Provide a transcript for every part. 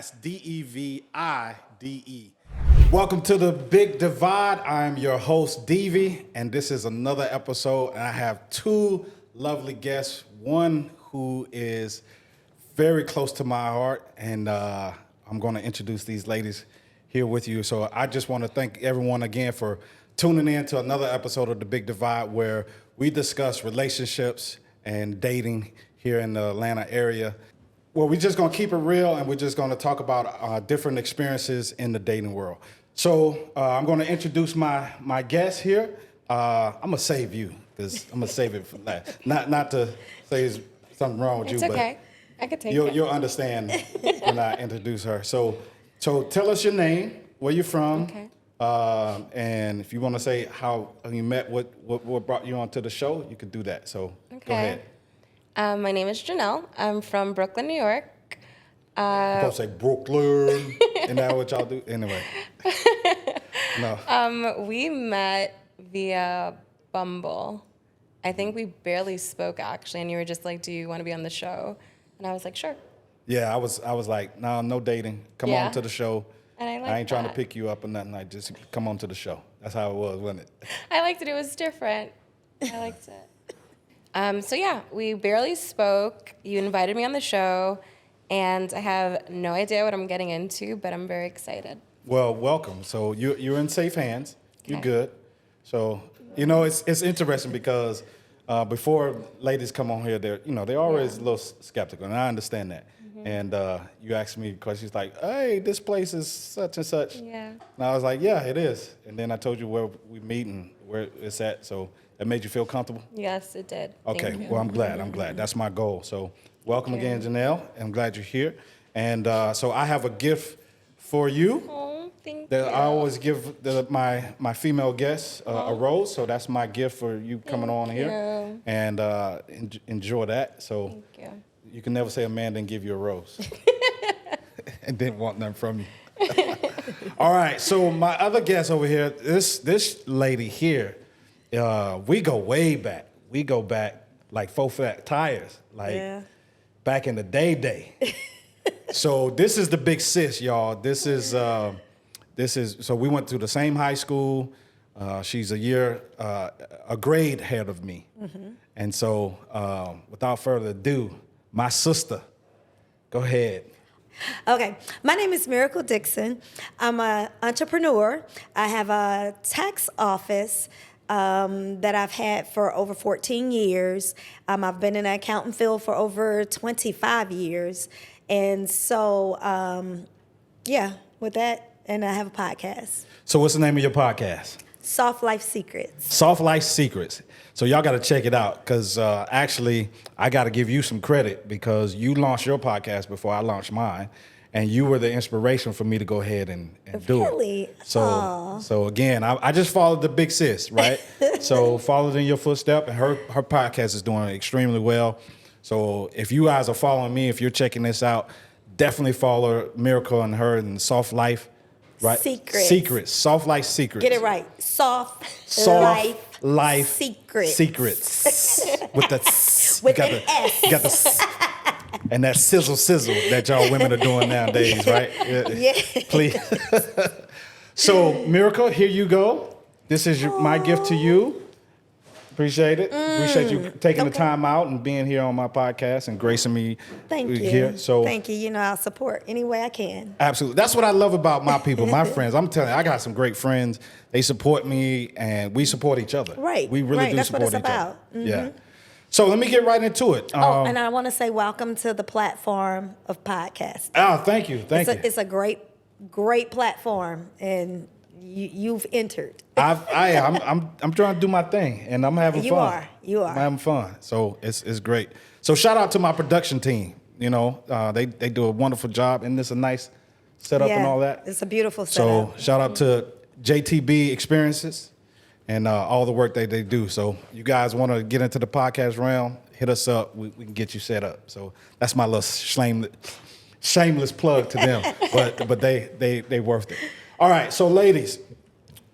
That's DEVIDE. Welcome to the Big Divide. I'm your host, Devie, and this is another episode. And I have two lovely guests. One who is very close to my heart, and I'm going to introduce these ladies here with you. So I just want to thank everyone again for tuning in to another episode of the Big Divide, where we discuss relationships and dating here in the Atlanta area. Well, we're just going to keep it real, and we're just going to talk about different experiences in the dating world. So I'm going to introduce my guest here. I'm going to save you, because I'm going to save it for last. Not to say there's something wrong with It's you, okay. I could take but you'll understand when I introduce her. So tell us your name, where you're from, Okay. and if you want to say how you met, what brought you onto the show, you could do that. So Go ahead. My name is Janelle. I'm from Brooklyn, New York. I'm supposed to say Brooklyn. Isn't that what y'all do? Anyway. No. We met via Bumble. I think we barely spoke, actually, and you were just like, do you want to be on the show? And I was like, sure. Yeah, I was like, no dating. Come on to the show. And I ain't trying to that. pick you up or nothing. I just come on to the show. That's how it was, wasn't it? I liked it. It was different. I liked it. So yeah, we barely spoke. You invited me on the show, and I have no idea what I'm getting into, but I'm very excited. Well, welcome. So you're in safe hands. You're Okay. good. So it's interesting because before ladies come on here, they're always a little skeptical, and I understand that. Mm-hmm. And you asked me questions like, "Hey, this place is such and such." Yeah. And I was like, "Yeah, it is." And then I told you where we meet and where it's at. So that made you feel comfortable? Yes, it did. Okay. Thank you. Well, I'm glad. That's my goal. So welcome Thank you. again, Janelle. I'm glad you're here. And so I have a gift for you. Oh, thank That you. I always give my female guests a rose, so that's my gift for you coming on here, you. and enjoy that. So Thank you. you can never say a man didn't give you a rose and didn't want nothing from you. All right, so my other guest over here, this lady here, we go way back. We go back like 4 flat tires, like back in the day. So this is the big sis, y'all. This is so we went to the same high school. She's a grade ahead of me. Mm-hmm. And so without further ado, my sister, go ahead. Okay, my name is Miracle Dixon. I'm an entrepreneur. I have a tax office that I've had for over 14 years. I've been in the accounting field for over 25 years. And so, with that, and I have a podcast. So what's the name of your podcast? Soft Life Secrets. Soft Life Secrets. So y'all got to check it out, because actually I got to give you some credit, because you launched your podcast before I launched mine, and you were the inspiration for me to go ahead and do it. Really? So again, I just followed the big sis, right? So followed in your footstep, and her podcast is doing extremely well. So if you guys are following me, if you're checking this out, definitely follow Miracle and her and Soft Life, right? Secrets. Soft Life Secrets. Get it right. Soft Life Secrets. Secrets. With the S. With You got an the- S. You got the S. And that sizzle that y'all women are doing nowadays, right? Yeah. Please. So, Miracle, here you go. This is my gift to you. Appreciate it. Appreciate you taking the time out and being here on my podcast and gracing me Thank you. here. So, Thank you. You know, I'll support any way I can. absolutely. That's what I love about my people, my friends. I'm telling you, I got some great friends. They support me, and we support each other. Right. We really Right. do That's what support it's each other. about. Yeah. So let me get right into it. And I want to say welcome to the platform of podcasting. Thank you. Thank you. It's a great platform, and you've entered. I'm trying to do my thing, and I'm having fun. You are. I'm having fun. So it's great. So shout out to my production team. You know, they do a wonderful job, and it's a nice setup and all that. It's a beautiful setup. So shout out to JTB Experiences and all the work they do. So you guys want to get into the podcast realm, hit us up. We can get you set up. So that's my little shameless plug to them. but they worth it. All right, so ladies,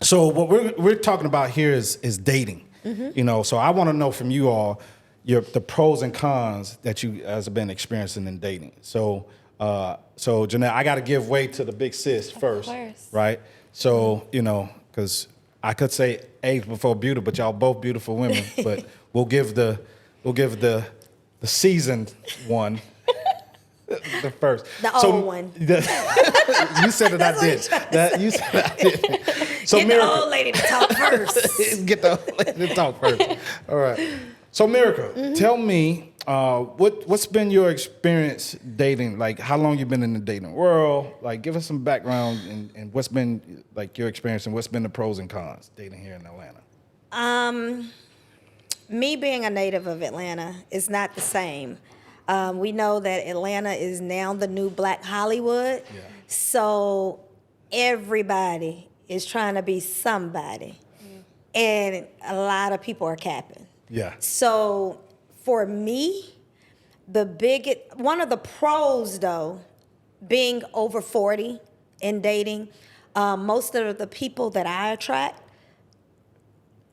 so what we're talking about here is dating. Mm-hmm. You know, so I want to know from you all the pros and cons that you guys have been experiencing in dating. So So Janelle, I got to give way to the big sis first, course. right? So because I could say age before beauty, but y'all both beautiful women. But we'll give the seasoned one the first. The old one. You said that I did. You said I did. So Get the old lady to talk first. Get the old lady to talk first. All right. So Miracle, tell me what's been your experience dating? Like how long you been in the dating world? Like give us some background and what's been like your experience and what's been the pros and cons dating here in Atlanta. Me being a native of Atlanta is not the same. We know that Atlanta is now the new Black Hollywood. Yeah. So everybody is trying to be somebody. And a lot of people are capping. Yeah. So for me, one of the pros though, being over 40 and dating, most of the people that I attract,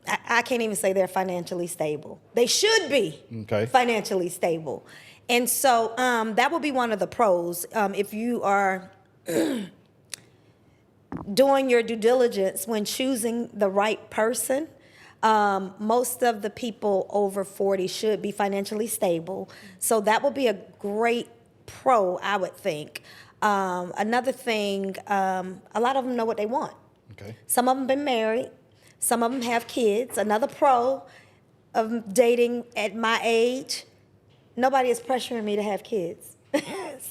I can't even say they're financially stable. They should be financially stable. And so that would be one of the pros. If you are doing your due diligence when choosing the right person, most of the people over 40 should be financially stable. So that would be a great pro, I would think. Another thing, a lot of them know what they want. Okay. Some of them been married. Some of them have kids. Another pro of dating at my age, nobody is pressuring me to have kids.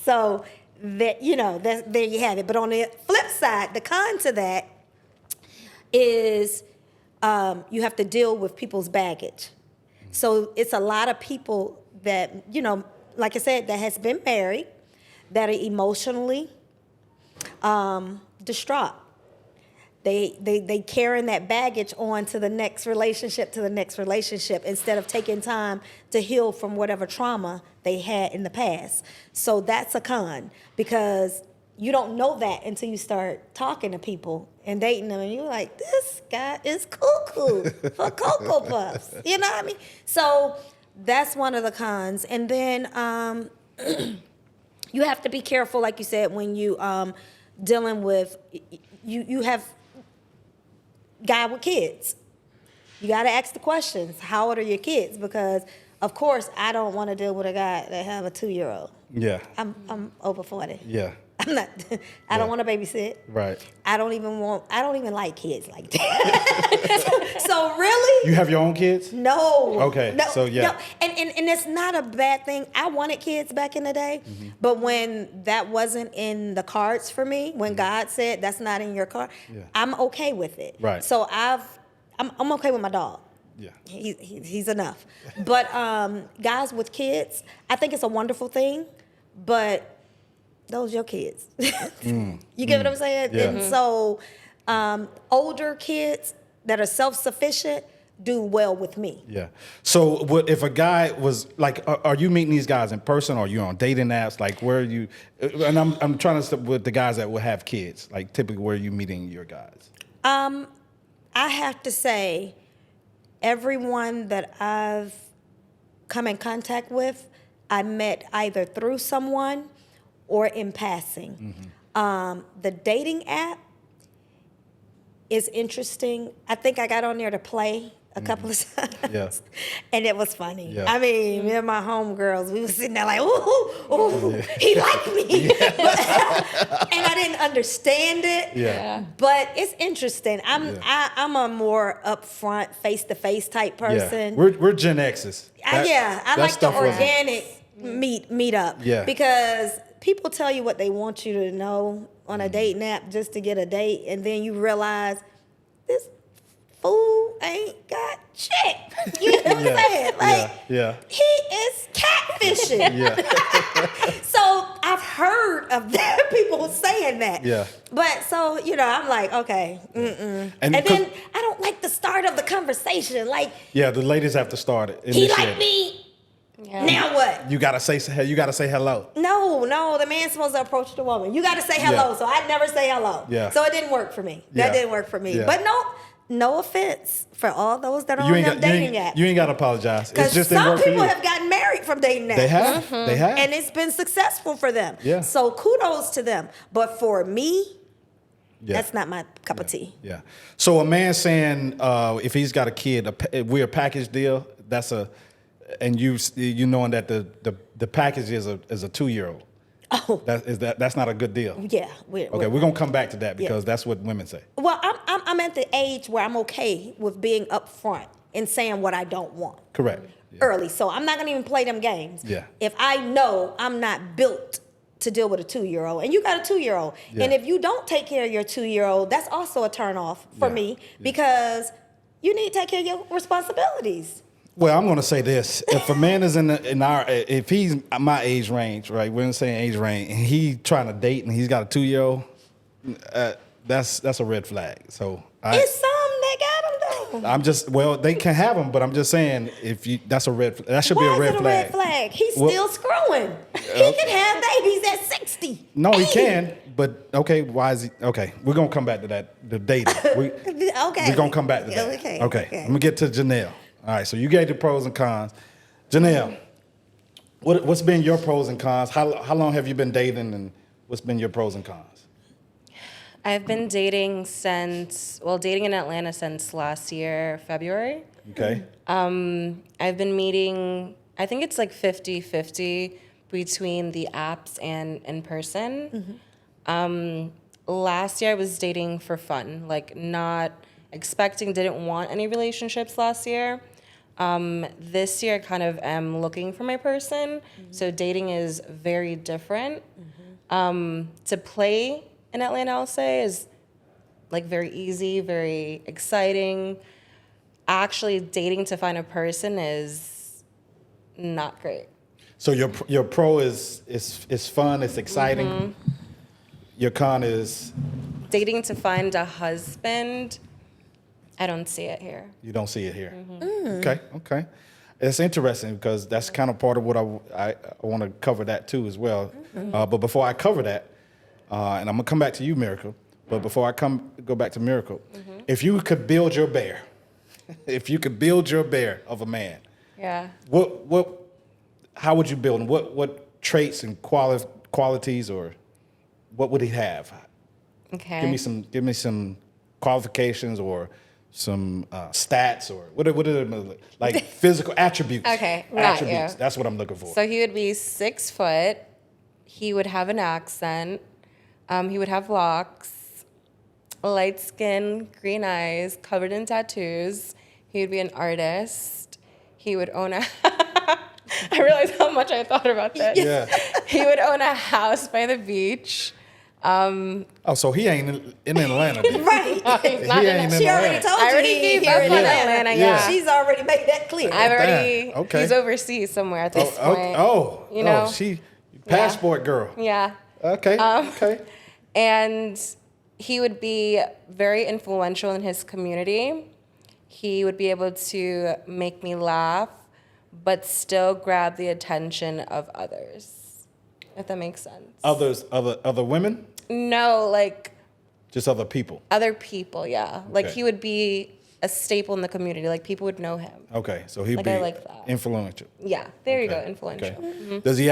So that there you have it. But on the flip side, the con to that is you have to deal with people's baggage. So it's a lot of people that, like I said, that has been married, that are emotionally distraught. They carrying that baggage on to the next relationship, instead of taking time to heal from whatever trauma they had in the past. So that's a con, because you don't know that until you start talking to people and dating them, and you're like, this guy is cuckoo for Cocoa Puffs. You know what I mean? So that's one of the cons. And then you have to be careful, like you said, when you dealing with, you have guy with kids. You got to ask the questions. How old are your kids? Because of course I don't want to deal with a guy that have a 2-year-old. Yeah. I'm over 40. Yeah. I'm not. I don't want to babysit. Right. I don't even like kids like that. so really. You have your own kids? No. Okay. No, So yeah. No. And it's not a bad thing. I wanted kids back in the day, but when that wasn't in the cards for me, when God said that's not in your card, I'm okay with it. Right. So I'm okay with my dog. Yeah. He's enough. But guys with kids, I think it's a wonderful thing, but those your kids. You get what I'm saying? Yeah. And so older kids that are self-sufficient do well with me. Yeah. So what if a guy was like, are you meeting these guys in person, or are you on dating apps? Like where are you, and I'm trying to step with the guys that will have kids, like typically where are you meeting your guys? I have to say, everyone that I've come in contact with, I met either through someone or in passing. The dating app is interesting. I think I got on there to play a couple of times. Yeah. And it was funny. Yeah. I mean, me and my homegirls, we were sitting there like, ooh, he liked me. And I didn't understand it. Yeah. But it's interesting. I'm a more upfront, face-to-face type person. Yeah. We're Gen X's. I like the organic meet up. Yeah. Because people tell you what they want you to know on a dating app just to get a date, and then you realize this fool ain't got shit. You know what I'm saying? Like, he is catfishing. So I've heard of people saying that. Yeah. But so, I'm like, okay, And then I don't like the start of the conversation. Like, the ladies have to start it. he liked me. Yeah. Now what? You gotta say hello. No, the man's supposed to approach the woman. You gotta say hello. So I'd never say hello. Yeah. So it didn't work for me. That didn't work for me. Yeah. But no, no offense for all those that are You on ain't them got you dating ain't, apps. you ain't got to apologize. It's Because just didn't some work for people you. have gotten married from dating apps. They have. They have. And it's been successful for them. Yeah. So kudos to them. But for me, Yeah. that's not my cup of tea. Yeah. So a man saying if he's got a kid, we're a package deal. And you knowing that the package is a 2-year-old. Oh, That's not a good deal. yeah. Okay, we're gonna come back to that because that's what women say. Well, I'm at the age where I'm okay with being upfront and saying what I don't want Correct. Yeah. early. So I'm not gonna even play them games. Yeah. If I know I'm not built to deal with a 2-year-old, and you got a 2-year-old, Yeah. and if you don't take care of your 2-year-old, that's also a turn off for Yeah. me Yeah. because you need to take care of your responsibilities. Well, I'm gonna say this: if a man is if he's my age range, right? We're in the same age range, and he trying to date, and he's got a 2-year-old, that's a red flag. So It's some that got them though. they can have them, but I'm just saying that should be Why a red is it a flag. red flag? He's Well- still screwing. He can have babies at 60. No, he 80. can, but okay, why is he? Okay, we're gonna come back to that. The dating. Okay. We're gonna come back to that. Okay. I'm gonna get to Janelle. All right, so you gave the pros and cons. Janelle, what's been your pros and cons? How long have you been dating, and what's been your pros and cons? I've been dating in Atlanta since last year, February. Okay. I've been meeting, I think it's like 50-50 between the apps and in person. Last year I was dating for fun, like not expecting, didn't want any relationships last year. This year I kind of am looking for my person. So dating is very different. To play in Atlanta, I'll say, is like very easy, very exciting. Actually dating to find a person is not great. So your pro is fun, it's exciting. Your con is Dating to find a husband, I don't see it here. you don't see it here. Okay. It's interesting because that's kind of part of what I want to cover that too as well. But before I cover that, and I'm gonna come back to you, Miracle. But before I go back to Miracle, if you could build your bear, of a man, Yeah. how would you build him? What traits and qualities, or what would he have? Okay. Give me some qualifications or some stats, or what are like physical attributes. Okay, got attributes. you. That's what I'm looking for. So he would be 6 foot. He would have an accent. He would have locks, light skin, green eyes, covered in tattoos. He would be an artist. He would own a. I realized how much I thought about that. Yeah. He would own a house by the beach. Oh, so he ain't in Atlanta. Then. Right. He's not He in ain't in She already Atlanta. told I you already he gave here up in on Atlanta. Atlanta, yeah. She's already made that clear. I've already. Damn, okay. He's overseas somewhere at this point. You know? she passport girl. Yeah. Okay. Okay. And he would be very influential in his community. He would be able to make me laugh, but still grab the attention of others, if that makes sense. Other women? No, like Just other people. other people, yeah. Like Okay. he would be a staple in the community. Like people would know him. Okay, so he'd Like, be I like that. influential. Yeah, there you go, Okay, influential. okay. Does he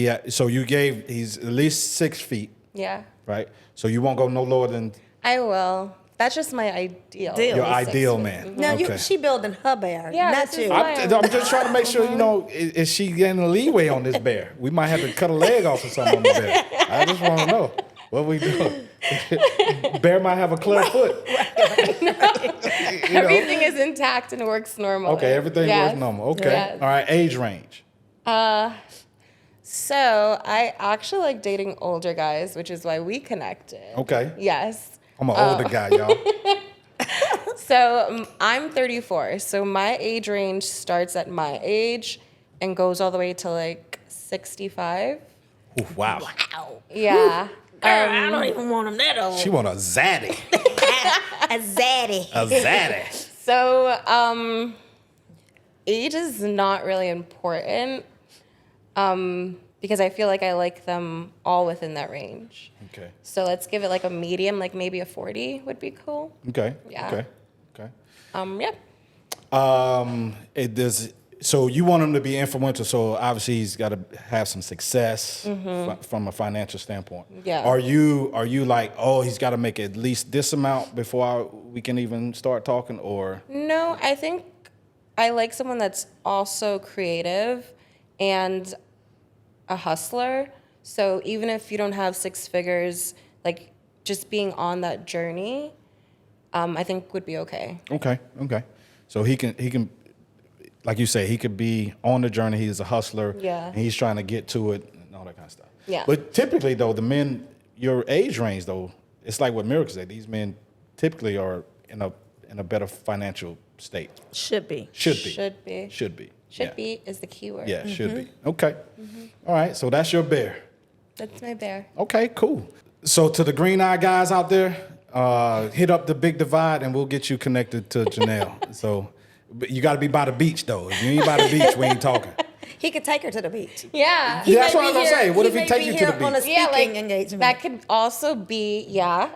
have, so he's at least 6 feet, Yeah, right? So you won't go no lower than I will. That's just my ideal. Deal. your Six ideal feet. man. Now, Okay. she building her bear, Yeah, not this is you. why- I'm just trying to make sure, is she getting a leeway on this bear? We might have to cut a leg off or something on the bear. I just want to know what we doing. Bear might have a club foot. You know? Everything is intact and works normally. Okay, everything Yes. works normal. Okay. Yes. All right, age range. So I actually like dating older guys, which is why we connected. Okay. Yes. I'm an older guy, y'all. So I'm 34. So my age range starts at my age and goes all the way to like 65. Ooh, wow. Wow. Yeah. Girl, I don't even want him that old. She want a zaddy. A zaddy. A zaddy. So age is not really important because I feel like I like them all within that range. Okay. So let's give it like a medium, like maybe a 40 would be cool. Okay. Yeah. Okay. Okay. Yeah. It does. So you want him to be influential. So obviously he's got to have some success from a financial standpoint. Yeah. Are you like, oh, he's got to make at least this amount before we can even start talking, or? No, I think I like someone that's also creative and a hustler. So even if you don't have six figures, like just being on that journey, I think would be okay. Okay. So he can, like you say, he could be on the journey. He's a hustler. Yeah. And he's trying to get to it and all that kind of stuff. Yeah. But typically, though, the men, your age range, though, it's like what Miracle said. These men typically are in a better financial state. Should be. Should be. Should be is the key word. Yeah, should be. Okay. All right. So that's your bear. That's my bear. Okay, cool. So to the green eye guys out there, hit up the Big Divide and we'll get you connected to Janelle. So but you got to be by the beach, though. If you ain't by the beach, we ain't talking. He could take her to the beach. Yeah. Yeah, that's what I was going to say. What if he may take be you to here the on a beach? speaking engagement. That could also be,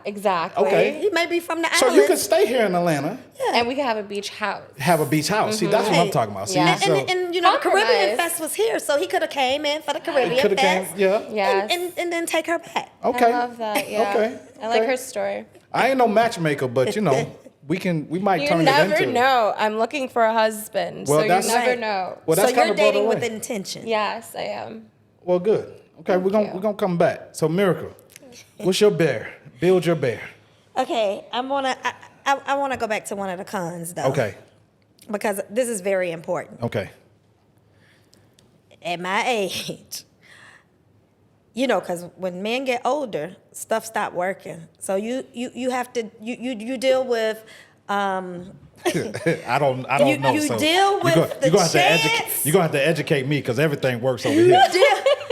exactly. Okay. He may be from the So islands. you could stay here in Atlanta, And we could have a beach house. have a beach house. See, that's what I'm talking about. See, Yeah. so And you know, the Caribbean Compromise. Fest was here, so he could have came in for the Caribbean could have came, Fest. yeah. Yes. And then take her back. Okay. I love that, yeah. Okay. I like Okay. her story. I ain't no matchmaker, but we might You turn it never into. know. I'm looking for a husband, Well, so you that's- never Right. know. Well, that's So kind you're of brought dating away. with intention. Yes, I am. Well, good. Okay, we're you. gonna come back. So, Miracle, what's your bear? Build your bear. Okay, I wanna go back to one of the cons though. Okay. Because this is very important. Okay. At my age, you know, because when men get older, stuff stop working. So you have to you deal with. I don't know. You so deal with the chance. You're gonna have to educate me because everything works over here.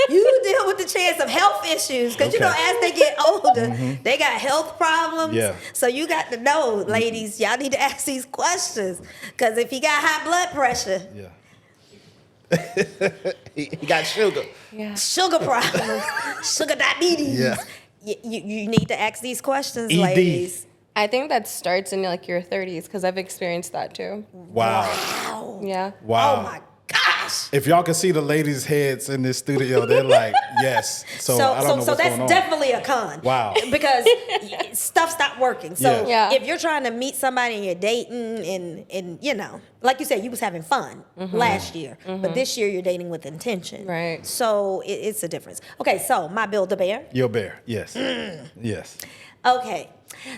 You deal with the chance of health issues because you know Okay. as they get older, they got health problems. Yeah. So you got to know, ladies, y'all need to ask these questions because if he got high blood pressure, Yeah. he got sugar. Yeah. sugar problems, sugar diabetes, Yeah. you need to ask these questions, ED. ladies. I think that starts in like your 30s because I've experienced that too. Wow. Wow. Yeah. Wow. Oh my gosh. If y'all can see the ladies' heads in this studio, they're like, yes. So I don't know what's that's going on. definitely a con. Wow. Because stuff stopped working. So Yeah. Yeah. if you're trying to meet somebody and you're dating and you know, like you said, you was having fun last year, but this year you're dating with intention. Right. So it's a difference. Okay, so my Build-A-Bear. Your bear. Yes. Yes. Okay.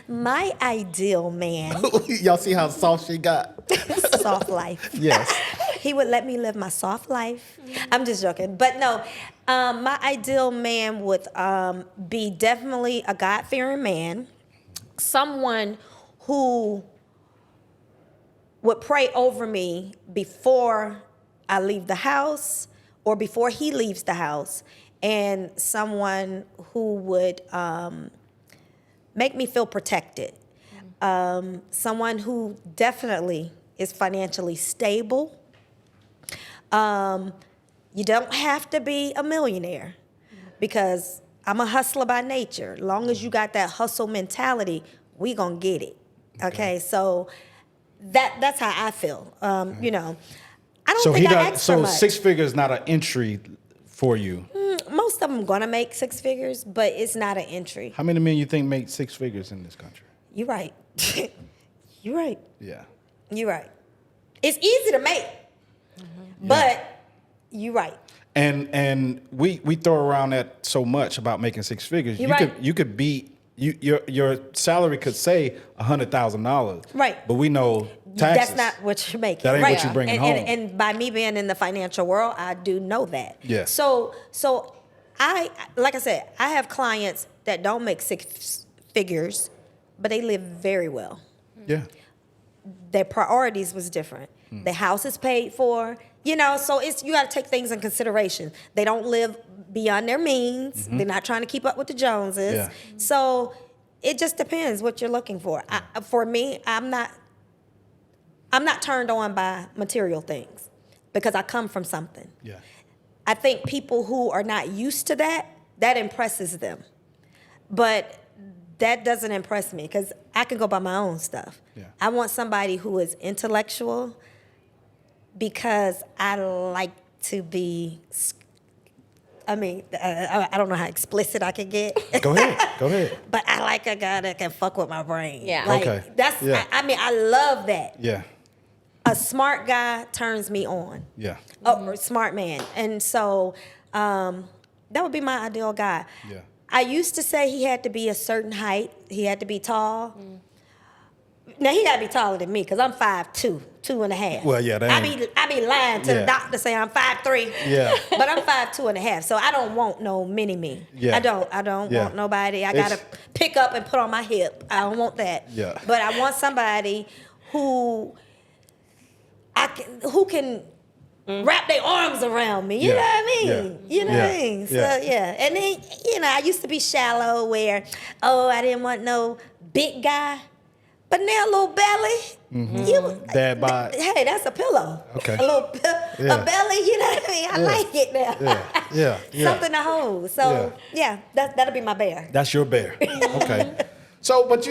My ideal man, Y'all see how soft she got? soft life. Yes. He would let me live my soft life. I'm just joking. But no, my ideal man would be definitely a God-fearing man, someone who would pray over me before I leave the house or before he leaves the house, and someone who would make me feel protected. Someone who definitely is financially stable. You don't have to be a millionaire because I'm a hustler by nature. Long as you got that hustle mentality, we gonna get it. Okay, so that's how I feel. You know, I don't think I ask for much. 6 figures not an entry for you. Most of them gonna make 6 figures, but it's not an entry. How many men you think make 6 figures in this country? You're right. You're right. Yeah. You're right. It's easy to make, but you're right. And we throw around that so much about making 6 figures. You're right. You could be your salary could say $100,000. Right. But we know taxes. That's not what you're making. That ain't right. what you're bringing and, home. And by me being in the financial world, I do know that. Yes. So like I said, I have clients that don't make 6 figures, but they live very well. Yeah. Their priorities was different. The house is paid for, you know, so you got to take things in consideration. They don't live beyond their means. They're not trying to keep up with the Joneses. Yeah. So it just depends what you're looking for. For me, I'm not turned on by material things because I come from something. Yeah. I think people who are not used to that impresses them. But that doesn't impress me because I can go by my own stuff. Yeah. I want somebody who is intellectual because I like to be. I mean, I don't know how explicit I can get. Go ahead. But I like a guy that can fuck with my brain. Yeah. Like, Okay. That's. Yeah. I mean, I love that. Yeah. A smart guy turns me on. Yeah. A smart man, and so that would be my ideal guy. Yeah. I used to say he had to be a certain height. He had to be tall. Now he got to be taller than me because I'm 5'2", 2.5. Well, yeah, that I be lying to the Yeah. doctor saying I'm 5'3". Yeah. But I'm 5'2.5". So I don't want no mini me. Yeah. I don't Yeah. want nobody. I It's- gotta pick up and put on my hip. I don't want that. Yeah. But I want somebody who can wrap their arms around me. You Yeah. know what I mean? Yeah. You know what I Yeah. mean? So Yeah. yeah. And then, I used to be shallow where, I didn't want no big guy. But now a little belly. Dad bod. Hey, that's a pillow. Okay. A little Yeah. a belly, you know what I mean? I Yeah. like it now. Yeah. Something to hold. So yeah, that'll be my bear. That's your bear. Okay. So, but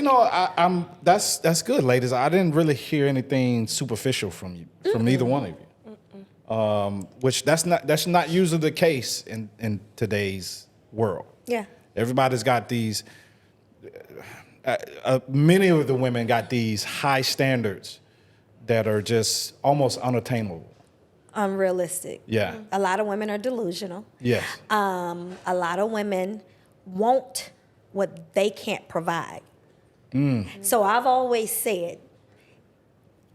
I'm that's good, ladies. I didn't really hear anything superficial from you, from neither one of you. Which that's not usually the case in today's world. Yeah. Everybody's got these. Many of the women got these high standards that are just almost unattainable. Unrealistic. Yeah. A lot of women are delusional. Yes. A lot of women want what they can't provide. So I've always said,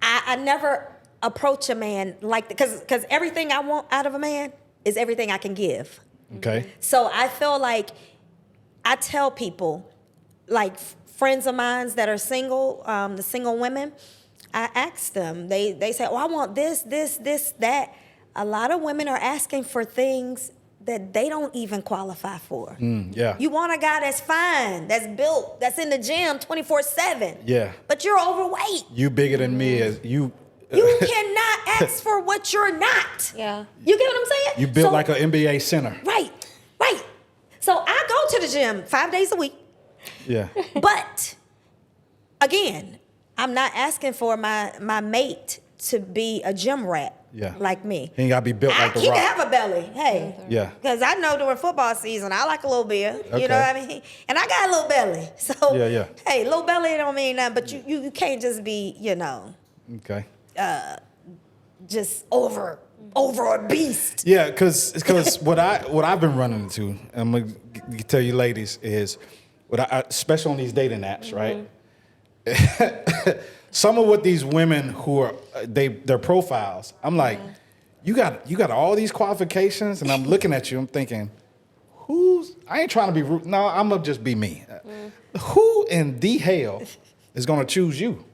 I never approach a man like because everything I want out of a man is everything I can give. Okay. So I feel like I tell people, like friends of mine that are single, the single women, I ask them, they say, I want this, that. A lot of women are asking for things that they don't even qualify for. Yeah. You want a guy that's fine, that's built, that's in the gym 24/7. Yeah. But you're overweight. You bigger than me as you. You cannot ask for what you're not. Yeah. You get what I'm saying? You built So- like an NBA center. Right. So I go to the gym 5 days a week. Yeah. But again, I'm not asking for my mate to be a gym rat Yeah. like me. He ain't gotta be built like the He Rock. can have a belly, hey. Yeah. Because I know during football season, I like a little beer. Okay. You know what I mean? And I got a little belly. So, Yeah. hey, little belly don't mean nothing, but you can't just be, Okay. just over a beast. Yeah, because what I've been running into, I'm gonna tell you ladies, is especially on these dating apps, right? Some of what these women who are their profiles, I'm like, you got all these qualifications, and I'm looking at you, I'm thinking, I ain't trying to be rude. No, I'm gonna just be me. Who in the hell is gonna choose you?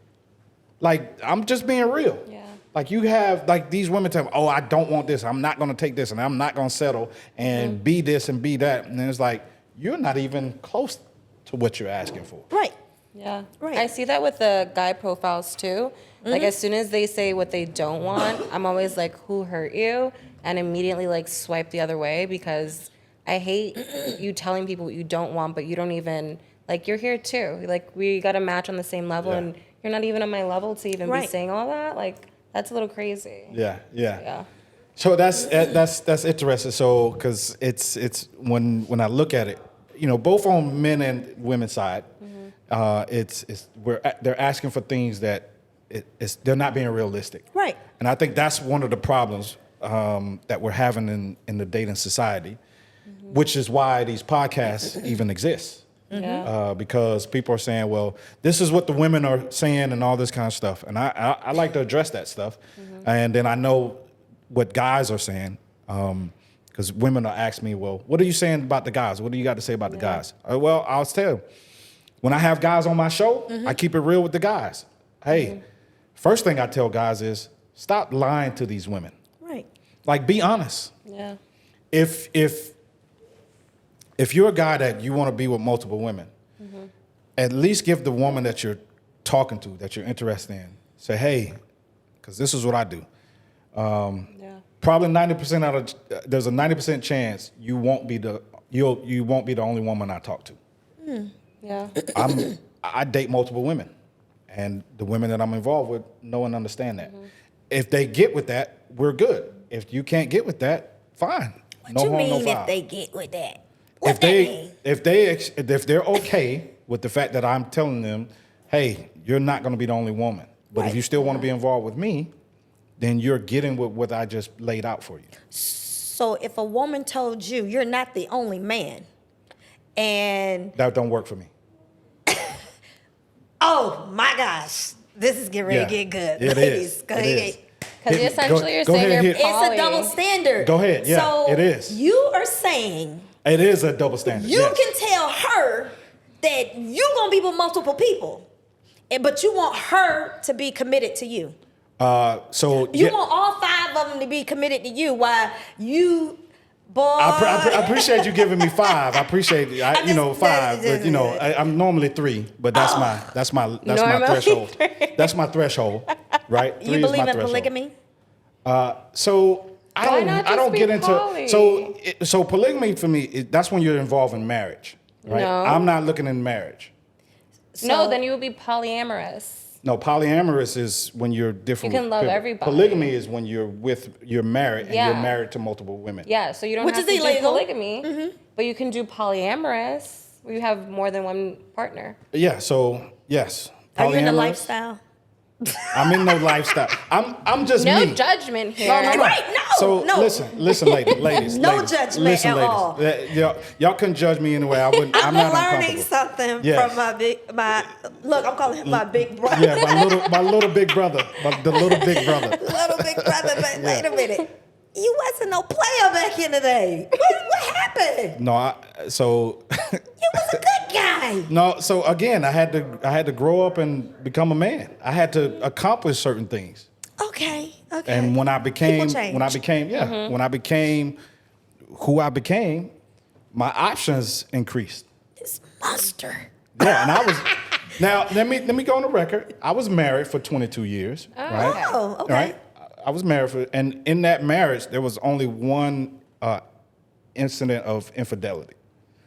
Like, I'm just being real. Yeah. Like, you have, like, these women tell me, I don't want this. I'm not going to take this, and I'm not going to settle and be this and be that. And then it's like, you're not even close to what you're asking for. Right. Yeah. Right. I see that with the guy profiles too. Like as soon as they say what they don't want, I'm always like, who hurt you? And immediately like swipe the other way because I hate you telling people what you don't want, but you don't even, like, you're here too. Like, we got to match on the same level Yeah. and you're not even on my level to even be Right. saying all that. Like, that's a little crazy. Yeah. Yeah. So that's interesting. So, because it's when I look at it, both on men and women's side, they're asking for things that they're not being realistic. Right. And I think that's one of the problems that we're having in the dating society, which is why these podcasts even exist. Yeah. Because people are saying, well, this is what the women are saying and all this kind of stuff. And I like to address that stuff. And then I know what guys are saying. Because women will ask me, well, what are you saying about the guys? What do you got to say about the guys? Well, I'll tell you. When I have guys on my show, I keep it real with the guys. Hey, first thing I tell guys is stop lying to these women. Right. Like, be honest. Yeah. If you're a guy that you want to be with multiple women, at least give the woman that you're talking to, that you're interested in, say, hey, because this is what I do. Yeah. Probably 90% there's a 90% chance you won't be the only woman I talk to. Yeah. I date multiple women, and the women that I'm involved with know and understand that. If they get with that, we're good. If you can't get with that, fine. What No you harm, no mean if foul. they get with that? If they're okay with the fact that I'm telling them, hey, you're not going to be the only woman, but if Right. you still want to be involved with me, then you're getting with what I just laid out for you. So if a woman told you you're not the only man, and That don't work for me. oh my gosh, this is getting ready Yeah, to get good. it Ladies, is. go It ahead. is. Because Hit- essentially you're go saying ahead, you're hit- poly. It's a double standard. Go ahead, yeah, so it is. You are saying It is a double standard. you yes. can tell her that you're gonna be with multiple people, but you want her to be committed to you. So You yeah, want all 5 of them to be committed to you, while you, boy. I appreciate you giving me 5. I appreciate it. I just- 5, but I'm normally 3, but that's my Normally threshold. 3. That's my threshold, right? 3 You is believe my in threshold. polygamy? So I Why don't. not I just don't be get into. poly? So polygamy for me, that's when you're involved in marriage, right? No. I'm not looking in marriage. No, So- then you would be polyamorous. No, polyamorous is when you're different. You can with love people. everybody. Polygamy is when you're married and Yeah. you're married to multiple women. Yeah, so you don't Which have is to do illegal. polygamy, but you can do polyamorous, where you have more than one partner. Yeah. So yes. Are you in the Polyamorous. lifestyle? I'm in no lifestyle. I'm just No me. judgment here. No, no, no. Right, no, So no. listen, ladies. No ladies. judgment listen, at ladies. all. Y'all can judge me anyway. I'm not I'm learning uncomfortable. something Yes. from my look. I'm calling him my big brother. Yeah, my little big brother, the little big brother. Little big brother. But wait a minute, you wasn't no player back in the day. What happened? No, so You was a good guy. no, so again, I had to grow up and become a man. I had to accomplish certain things. Okay. And when I became change. when I became who I became, my options increased. This monster. Yeah, and I was now let me go on the record. I was married for 22 years, right? Oh, okay. Right? I was married and in that marriage there was only one incident of infidelity.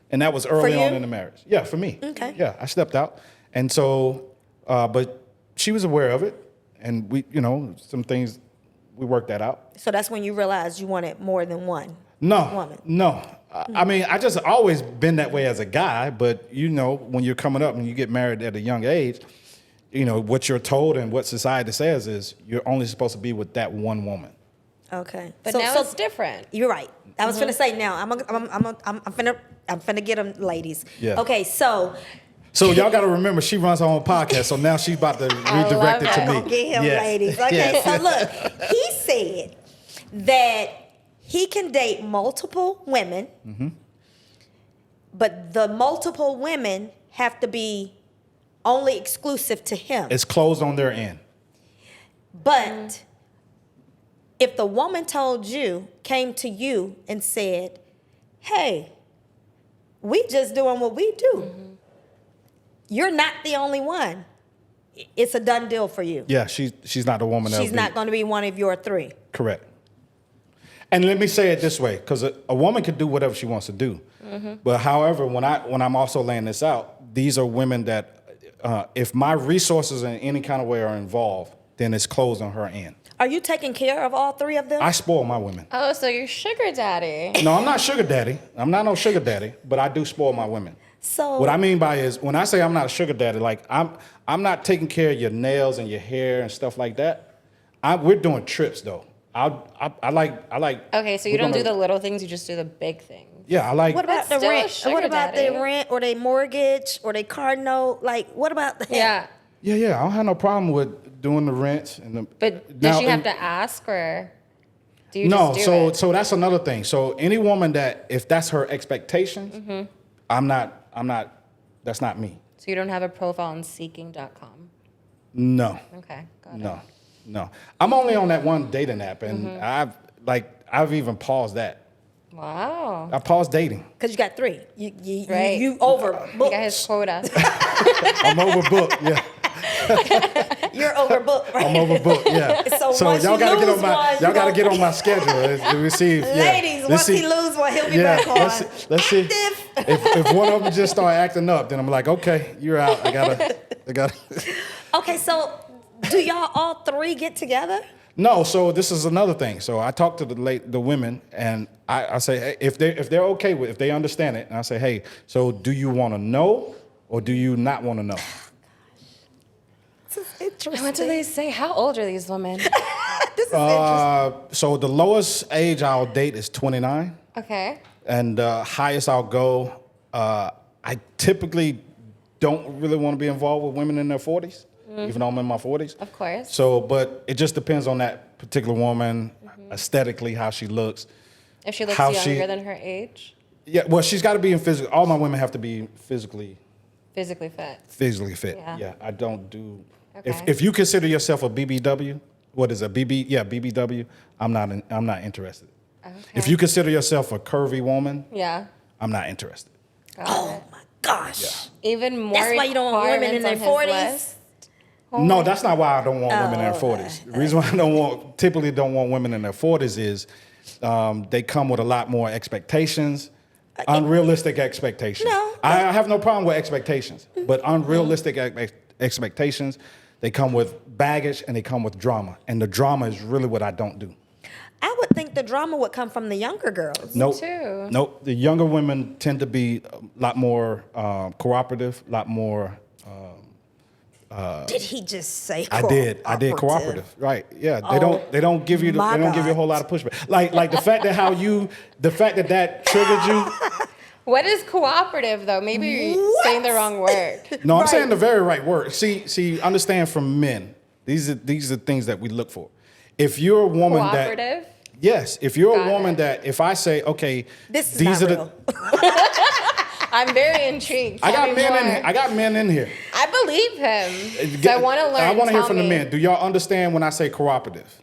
And that was early For on you? in the marriage. Yeah, for me. Okay. Yeah, I stepped out. And so but she was aware of it and we, some things we worked that out. So that's when you realized you wanted more than one No, woman. no. I mean, I just always been that way as a guy, but when you're coming up and you get married at a young age, what you're told and what society says is you're only supposed to be with that one woman. Okay. But now it's different. You're right. I was finna say now. I'm finna get them, ladies. Yeah. Okay. So So y'all got to remember, she runs her own podcast, so now she's about to redirect it love to it. me. don't get him, Yes. ladies. Okay. Yes. So look, he said that he can date multiple women, but the multiple women have to be only exclusive to him. It's closed on their end. But if the woman came to you and said, hey, we just doing what we do. You're not the only one. It's a done deal for you. Yeah, she's not the woman. She's not going to be one of your 3. Correct. And let me say it this way, because a woman can do whatever she wants to do. But however, when I'm also laying this out, these are women that if my resources in any kind of way are involved, then it's closed on her end. Are you taking care of all 3 of them? I spoil my women. Oh, so you're sugar daddy. No, I'm not sugar daddy. I'm not no sugar daddy, but I do spoil my women. So What I mean by is when I say I'm not a sugar daddy, like I'm not taking care of your nails and your hair and stuff like that. We're doing trips though. I like. Okay, so you we're don't do gonna- the little things, you just do the big things. Yeah, I like. what about That's the still a rent? sugar What about daddy. the rent or their mortgage or their car note? Like, what about that? Yeah. Yeah. I don't have no problem with doing the rent and the. But now, does she have and- to ask or do you No, just do it? so that's another thing. So any woman that if that's her expectations, Mm-hmm. I'm not. That's not me. So you don't have a profile on seeking.com. No. Okay, got it. No. I'm only on that one dating app, and Mm-hmm. I've even paused that. Wow. I paused dating. Because you got 3. You Right. you He got overbooked. his quota. I'm overbooked. Yeah, You're overbooked, right? I'm overbooked. Yeah. So once y'all you gotta get lose on my one, y'all you gotta gon- get on my schedule to receive. Ladies, once he lose one, he'll be back on. Let's see. Active If one of them just start acting up, then I'm like, okay, you're out. I gotta. Okay, so do y'all all three get together? No, so this is another thing. So I talk to the women, and I say, hey, if they're okay with, if they understand it, and I say, hey, so do you want to know or do you not want to know? This is interesting. What do they say? How old are these women? This is interesting. So the lowest age I'll date is 29, Okay. and highest I'll go. I typically don't really want to be involved with women in their 40s, even though I'm in my 40s. Of course. So, but it just depends on that particular woman, aesthetically, how she looks. If she looks how younger than her age, Yeah, well, she's got to be in physical. All my women have to be physically physically fit. fit. Yeah. Yeah, I don't do. Okay. If you consider yourself a BBW, what is a BB? Yeah, BBW. I'm not interested. Okay. If you consider yourself a curvy woman, Yeah. I'm not interested. Got Oh it. my gosh. Even more. That's why you don't want women in their requirements on 40s? his list. No, that's not why I don't want women in their Oh, 40s. The reason why I typically don't want women in their 40s is they come with a lot more expectations, unrealistic expectations. No. I have no problem with expectations, but unrealistic expectations, they come with baggage and they come with drama. And the drama is really what I don't do. I would think the drama would come from the younger girls. Nope. too. Nope. The younger women tend to be a lot more cooperative, a lot more. Did he just say I did cooperative. Right. Yeah. Oh, They don't give you my a whole lot of pushback. Like the fact that triggered you. What is cooperative though? Maybe you're saying the wrong word. No, I'm Right. saying the very right word. See, understand from men. These are things that we look for. If you're a woman Cooperative. yes, if you're Got a woman it. that if I say, okay, This is these not are real. I'm very intrigued. I got Tell me men in more. here. I got men in here. I believe him. So I want to learn. I want to hear Tell from the me. men. Do y'all understand when I say cooperative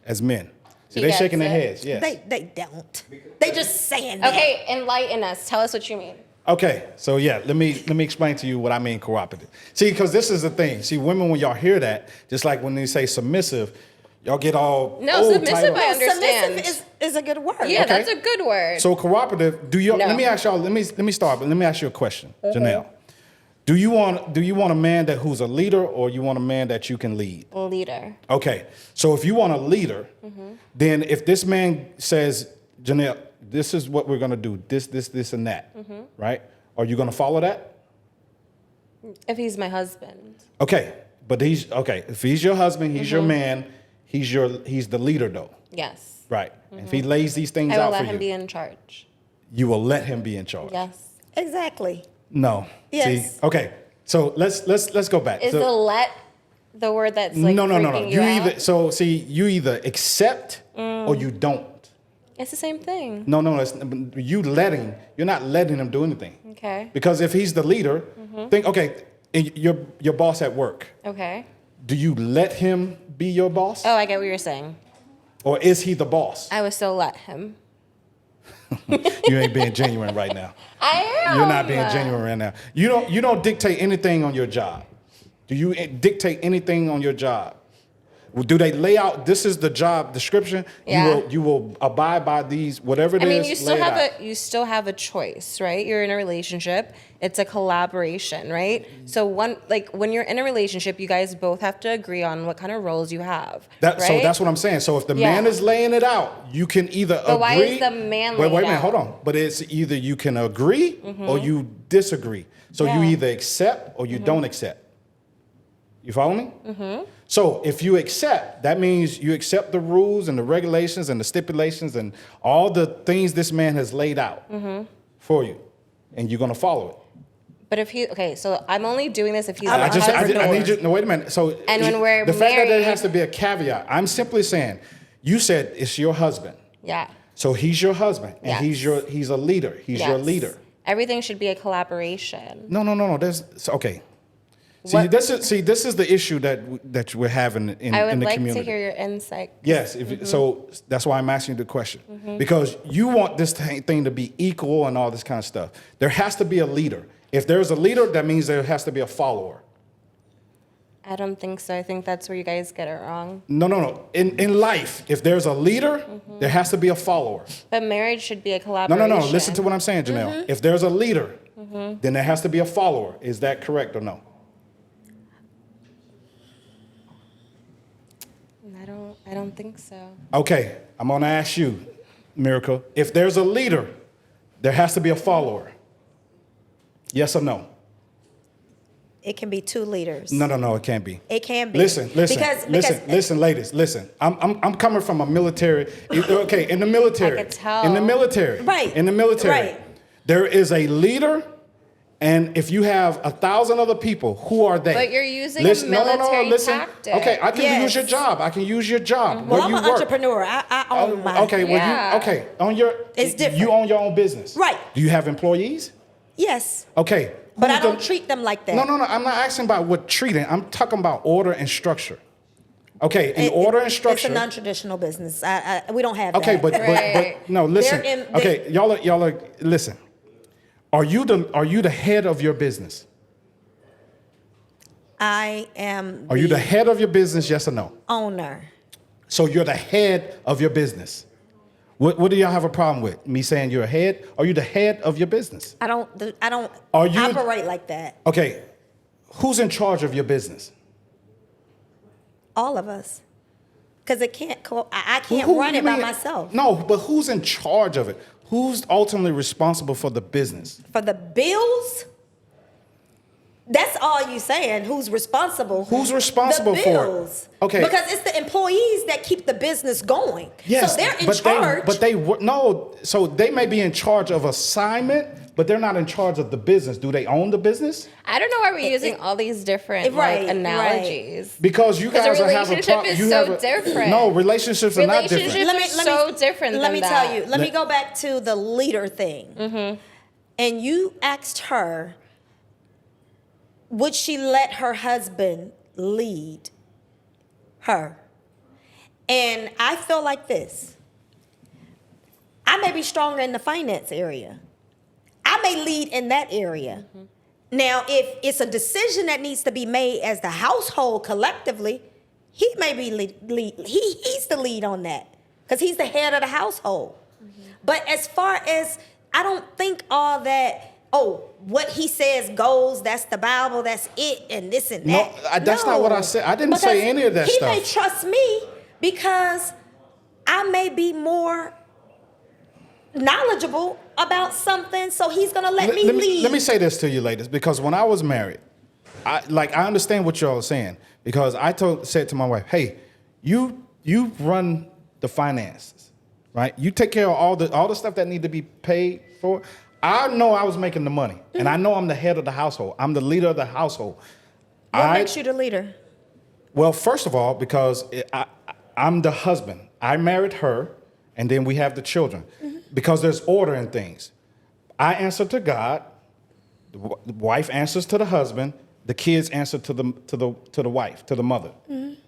as men? See, He they gets shaking their it. heads. Yes. They don't. They just saying that. Okay, enlighten us. Tell us what you mean. Okay, so yeah, let me explain to you what I mean cooperative. See, because this is the thing. See, women, when y'all hear that, just like when they say submissive, y'all get all No, submissive, tight I up. understand. Submissive is a good word. Yeah, Okay. that's a good word. So cooperative. Do you? No. Let me ask y'all. Let me start. But let me ask you a question, Janelle. Do you want a man who's a leader, or you want a man that you can lead? Leader. Okay, so if you want a leader, then if this man says, Janelle, this is what we're gonna do, this, and that, right? Are you gonna follow that? If he's my husband. Okay, but if he's your husband, he's your man, he's the leader though, Yes. right? If he lays these things I will out let for him you, be in charge. you will let him be in charge. Yes. Exactly. No. Yes. See? Okay. So let's go back. Is So- the let the word that's like no. freaking You out? you either accept or you don't. It's the same thing. No. You're not letting him do anything. Okay. Because if he's the leader, think, okay, your boss at work. Okay. Do you let him be your boss? Oh, I get what you're saying. Or is he the boss? I would still let him. You ain't being genuine right now. I am. You're not being genuine right now. You don't dictate anything on your job. Do you dictate anything on your job? Well, do they lay out, this is the job description? Yeah. You will abide by these, whatever it is. I mean, you still lay it have out. you still have a choice, right? You're in a relationship. It's a collaboration, right? So when you're in a relationship, you guys both have to agree on what kind of roles you have. So right? that's what I'm saying. So if the Yeah. man is laying it out, you can either agree. But why is the man Wait a laying minute, it hold out? on. But it's either you can agree or you disagree. So you Yeah. either accept or you don't accept. You follow me? So if you accept, that means you accept the rules and the regulations and the stipulations and all the things this man has laid out for you, and you're gonna follow it. But if so I'm only doing this if he's I my husband. need you. No, wait a minute. So, And when we're the fact that there married- has to be a caveat, I'm simply saying, you said it's your husband, Yeah. so he's your husband, and Yes. he's a leader. He's your Yes. leader. Everything should be a collaboration. No. Okay. What- This is the issue that we're having in, I would in the like community. to hear your insight. Yes, so that's why I'm asking you the question. Because you want this thing to be equal and all this kind of stuff. There has to be a leader. If there's a leader, that means there has to be a follower. I don't think so. I think that's where you guys get it wrong. No. In life, if there's a leader, there has to be a follower. But marriage should be a collaboration. No. Listen to what I'm saying, Janelle. If there's a leader, then there has to be a follower. Is that correct or no? I don't think so. Okay, I'm going to ask you, Miracle. If there's a leader, there has to be a follower. Yes or no? It can be two leaders. No, it can't be. It can be. Listen, ladies, listen. I'm coming from a military. Okay, in the military. I could tell. In the military. Right. In the military. Right. There is a leader, and if you have 1,000 other people, who are they? But you're using a military tactic. Okay, I can Yes. use your job. I can use your job. Well, where I'm you an work. entrepreneur. I own mine. Okay, well, Yeah. on your. It's different. You own your own business. Right. Do you have employees? Yes. Okay. But who's I don't the- treat them like that. No. I'm not asking about what treating. I'm talking about order and structure. Okay, in order and structure. It's a non-traditional business. We don't have Okay, that. but no, listen. They're in- Okay, y'all are listen. Are you the head of your business? I am Are you the head of your business? Yes or no? owner. So you're the head of your business. What do y'all have a problem with? Me saying you're a head? Are you the head of your business? I don't Are you- operate like that. Okay, who's in charge of your business? All of us. Because I can't Who run you it by mean- myself. No, but who's in charge of it? Who's ultimately responsible for the business? For the bills, that's all you saying. Who's responsible? Who's responsible the for it? bills. Okay. Because it's the employees that keep the business going. Yes, So they're in but charge. so they may be in charge of assignment, but they're not in charge of the business. Do they own the business? I don't know why we're using all these different Right, analogies. Because you Because guys a are having relationship is so different. No, relationships are not Relationships different. are so different Let than me that. tell you. Let me go back to the leader thing. And you asked her, would she let her husband lead her? And I feel like this. I may be stronger in the finance area. I may lead in that area. Now, if it's a decision that needs to be made as the household collectively, he may be he's the lead on that because he's the head of the household. But as far as, I don't think all that, what he says goes, that's the Bible, that's it, and this and No, that. that's not what I said. I didn't say Because any of that stuff. He may trust me because I may be more knowledgeable about something, so he's gonna let me lead. Let me say this to you, ladies, because when I was married, I understand what y'all are saying, because I said to my wife, hey, you run the finances, right? You take care of all the stuff that need to be paid for. I know I was making the money, and I know I'm the head of the household. I'm the leader of the household. What makes you the leader? Well, first of all, because I'm the husband. I married her, and then we have the children. Because there's order in things. I answer to God. The wife answers to the husband. The kids answer to the wife, to the mother.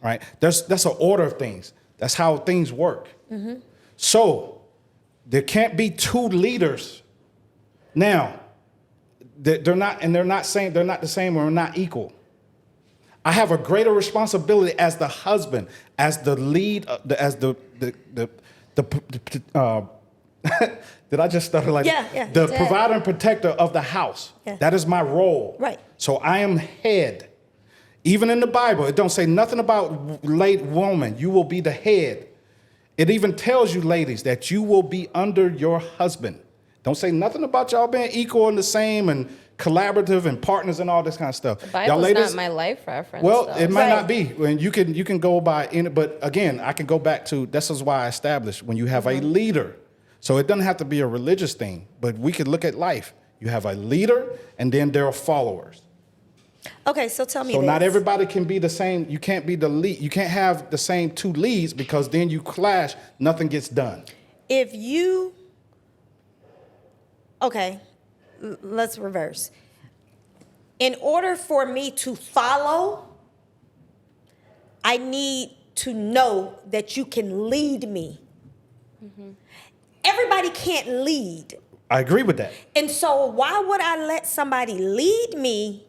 Right? That's an order of things. That's how things work. So there can't be two leaders. Now, they're not the same or not equal. I have a greater responsibility as the husband, as the lead, as the did I just stutter like that? Yeah, The you did. provider and protector of the house. Yeah. That is my role. Right. So I am head. Even in the Bible, it don't say nothing about late woman. You will be the head. It even tells you, ladies, that you will be under your husband. Don't say nothing about y'all being equal and the same and collaborative and partners and all this kind of stuff. The Bible's not my life reference. Well, though. it might Right. not be. And you can go by in it, but again, I can go back to this is why I established when you have a leader. So it doesn't have to be a religious thing, but we could look at life. You have a leader, and then there are followers. Okay, so tell me So this. not everybody can be the same. You can't be the lead. You can't have the same two leads because then you clash. Nothing gets done. If you, okay, let's reverse. In order for me to follow, I need to know that you can lead me. Everybody can't lead. I agree with that. And so why would I let somebody lead me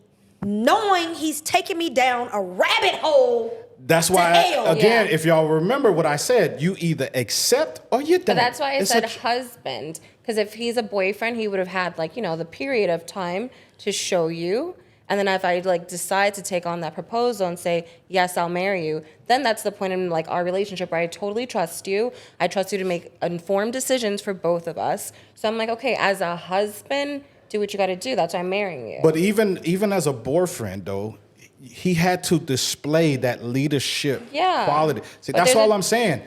knowing he's taking me down a rabbit hole. That's why, hell. again, Yeah. if y'all remember what I said, you either accept or you don't. But that's why I It's said a- husband, because if he's a boyfriend, he would have had like, the period of time to show you. And then if I like decide to take on that proposal and say, yes, I'll marry you, then that's the point in like our relationship where I totally trust you. I trust you to make informed decisions for both of us. So I'm like, okay, as a husband, do what you got to do. That's why I'm marrying you. But even as a boyfriend, though, he had to display that leadership quality. See, But that's there's all a- I'm saying.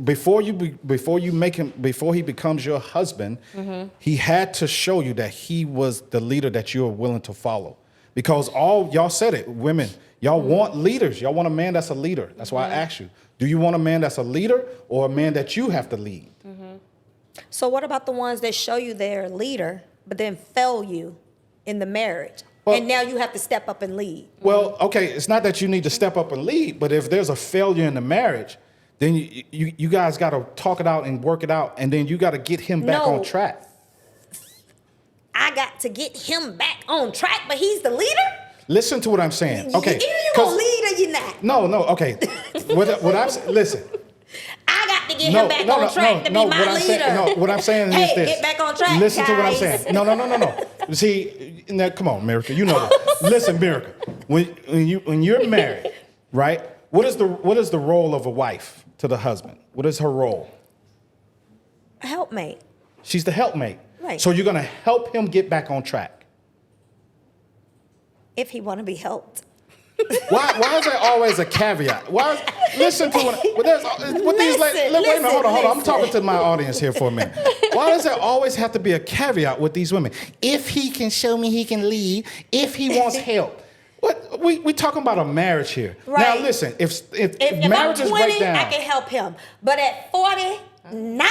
Before you make him, before he becomes your husband, he had to show you that he was the leader that you are willing to follow. Because all y'all said it, women, y'all want leaders. Y'all want a man that's a leader. That's why I asked you. Do you want a man that's a leader or a man that you have to lead? So what about the ones that show you they're a leader, but then fail you in the marriage? Well- And now you have to step up and lead. Well, okay, it's not that you need to step up and lead, but if there's a failure in the marriage, then you guys got to talk it out and work it out, and then you got to get him back No. on track. I got to get him back on track, but he's the leader? Listen to what I'm saying. Okay. Either you 'cause- gonna lead or you not. No, okay. what I'm listen. I got to get him back on track to be my what I'm leader. saying, what I'm saying is Hey, this. get back on track, Listen to what I'm guys. saying. No. See, now, come on, Miracle. You know this. Listen, Miracle. When you're married, right? What is the role of a wife to the husband? What is her role? Helpmate. She's the helpmate. Right. So you're gonna help him get back on track. If he want to be helped. Why is there always a caveat? Listen to what there's with these ladies. Wait a minute, hold on. I'm listen. talking to my audience here for a minute. Why does there always have to be a caveat with these women? If he can show me he can lead, if he wants help. What we talking about a marriage here. Now Right. listen, if If I'm marriages 20, break down. I can help him. But at 49,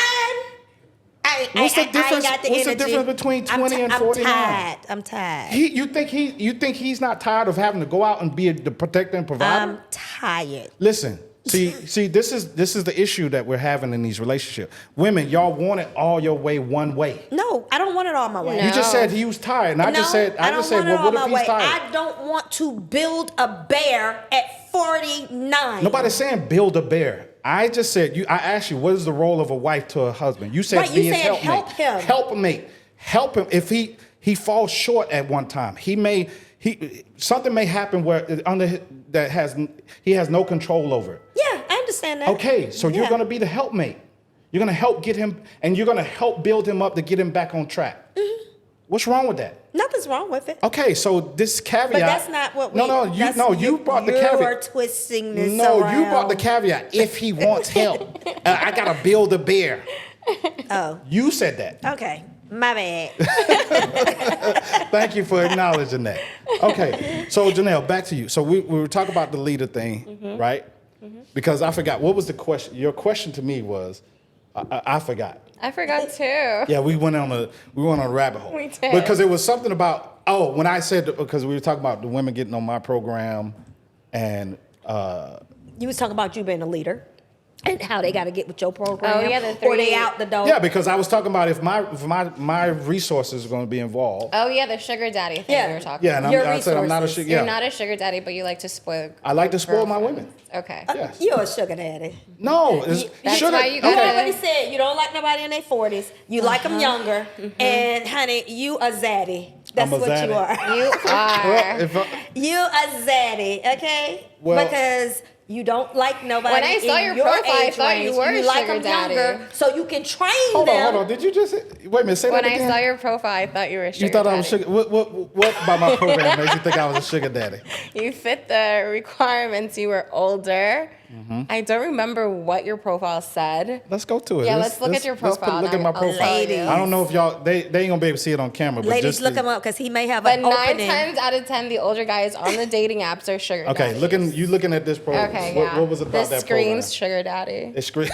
What's the I difference? ain't got the What's the energy. difference between 20 and 49? I'm tired. You think he's not tired of having to go out and be the protector and provider? I'm tired. Listen, see, this is the issue that we're having in these relationships. Women, y'all want it all your way, one way. No, I don't want it all my way. No. You just said he was tired, and I just said, I don't want it well, all what my if he's way. tired? I don't want to build a bear at 49. Nobody's saying build a bear. I just said I asked you, what is the role of a wife to a husband? You said Right, you be his said helpmate. help him. Help him if he falls short at one time. Something may happen where he has no control over it. Yeah, I understand that. Okay, so you're Yeah. going to be the helpmate. You're going to help get him, and you're going to help build him up to get him back on track. Mm-hmm. What's wrong with that? Nothing's wrong with it. Okay, so this caveat. But that's not what we. You brought the You're caveat. twisting this No, around. you brought the caveat. If he wants help, I gotta build a bear. Oh, You said that. okay. My bad. Thank you for acknowledging that. Okay, so Janelle, back to you. So we were talking about the leader thing, right? Because I forgot what was the question. Your question to me was, I forgot. I forgot too. Yeah, we went on a rabbit hole. We did. Because it was something about when I said, because we were talking about the women getting on my program, and You was talking about you being a leader and how they got to get with your program. Oh, yeah, the or they three- out the door. yeah, because I was talking about if my resources are going to be involved. Oh yeah, the sugar daddy thing Yeah. we were talking Yeah, and about. I said I'm not a resources. sugar. You're Yeah, not a sugar daddy, but you like to spoil. I like to spoil my girlfriends. women. Okay. Yes. You're a sugar daddy. No, That's shoulda- why you You gotta- okay. already said you don't like nobody in their 40s. You like them younger. And honey, you a zaddy. That's I'm a what you zaddy. are. You are. Well, if You a zaddy, okay? Well- because you don't like nobody When I saw in your your profile, I age thought you range. were a You like sugar them daddy. younger, so you can train hold them. on. Did you just wait a minute? Say When that I again. saw your profile, I thought you were a sugar You thought daddy. I was sugar. What about my program made you think I was a sugar daddy? You fit the requirements. You were older. I don't remember what your profile said. Let's go to it. Yeah, let's look at your profile. Look at my I'll profile. tell you. Ladies. I don't know if y'all they ain't gonna be able to see it on camera. But Ladies, just look him up because he may have But an 9 opening. times out of 10, the older guys on the dating apps are sugar Okay, daddies. you looking at this program. Okay, what, yeah. what was it about this that program? screams sugar daddy. It screams.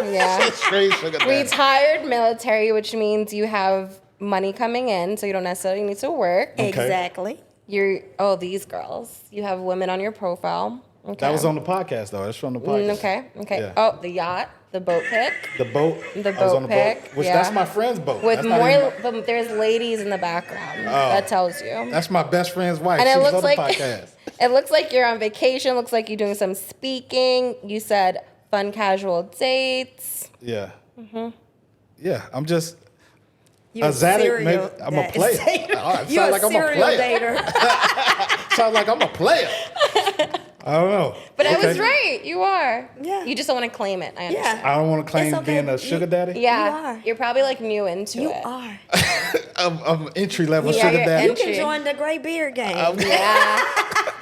Yeah. It screams sugar daddy. Retired military, which means you have money coming in, so you don't necessarily need to work. Okay. Exactly. These girls. You have women on your profile. Okay. That was on the podcast, though. That's from the podcast. Okay. Yeah. Oh, the yacht, the boat pic. The boat. The I was boat on the pic, boat, which yeah. that's my friend's boat. With That's not more, even but there's ladies in the background. That tells you. that's my best friend's wife. And it She's looks on the like podcast. it looks like you're on vacation. Looks like you're doing some speaking. You said fun, casual dates. Yeah. Yeah, I'm just You're a Zadok. Maybe serial I'm a dad- player. You're Sound like I'm a serial player. dater. Sounds like I'm a player. I don't know. But I was Okay. right. You are. Yeah. You just don't want to claim it. I understand. Yeah. I don't want to claim It's okay. being a sugar daddy. Yeah. You are. You're probably like new into You it. are. I'm entry level Yeah, sugar you're daddy. You entry. can join the gray beard game. Yeah.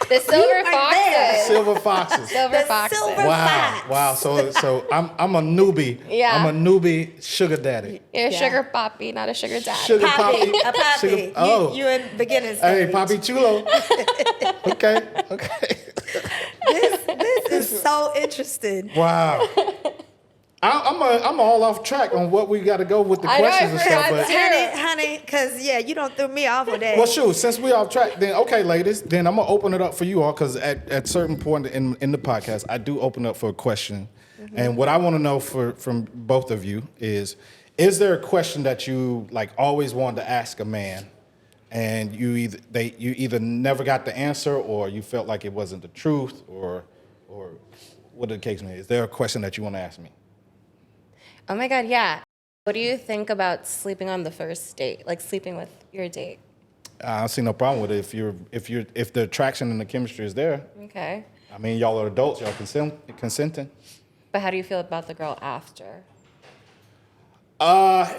The silver are foxes. there. Silver foxes. Silver The foxes. silver- Wow, Fox. wow. So I'm a newbie. Yeah. I'm a newbie sugar daddy. You're a Yeah. sugar poppy, not a sugar daddy. Sugar Poppy, poppy. a poppy. Sugar- oh. You in beginning Hey, stage. Poppy Chulo. Okay. This is so interesting. Wow. I'm all off track on what we got to go with the I know, questions I and stuff. forgot But to- Honey, because, yeah, you don't throw me off with that. well, shoot. Since we off track, then okay, ladies. Then I'm gonna open it up for you all because at certain point in the podcast, I do open up for a question, and what I want to know from both of you is there a question that you like always wanted to ask a man, and you either never got the answer or you felt like it wasn't the truth or what the case may be? Is there a question that you want to ask me? Oh my God, yeah. What do you think about sleeping on the first date? Like sleeping with your date? I don't see no problem with it if the attraction and the chemistry is there. Okay. I mean, y'all are adults, y'all consenting. But how do you feel about the girl after?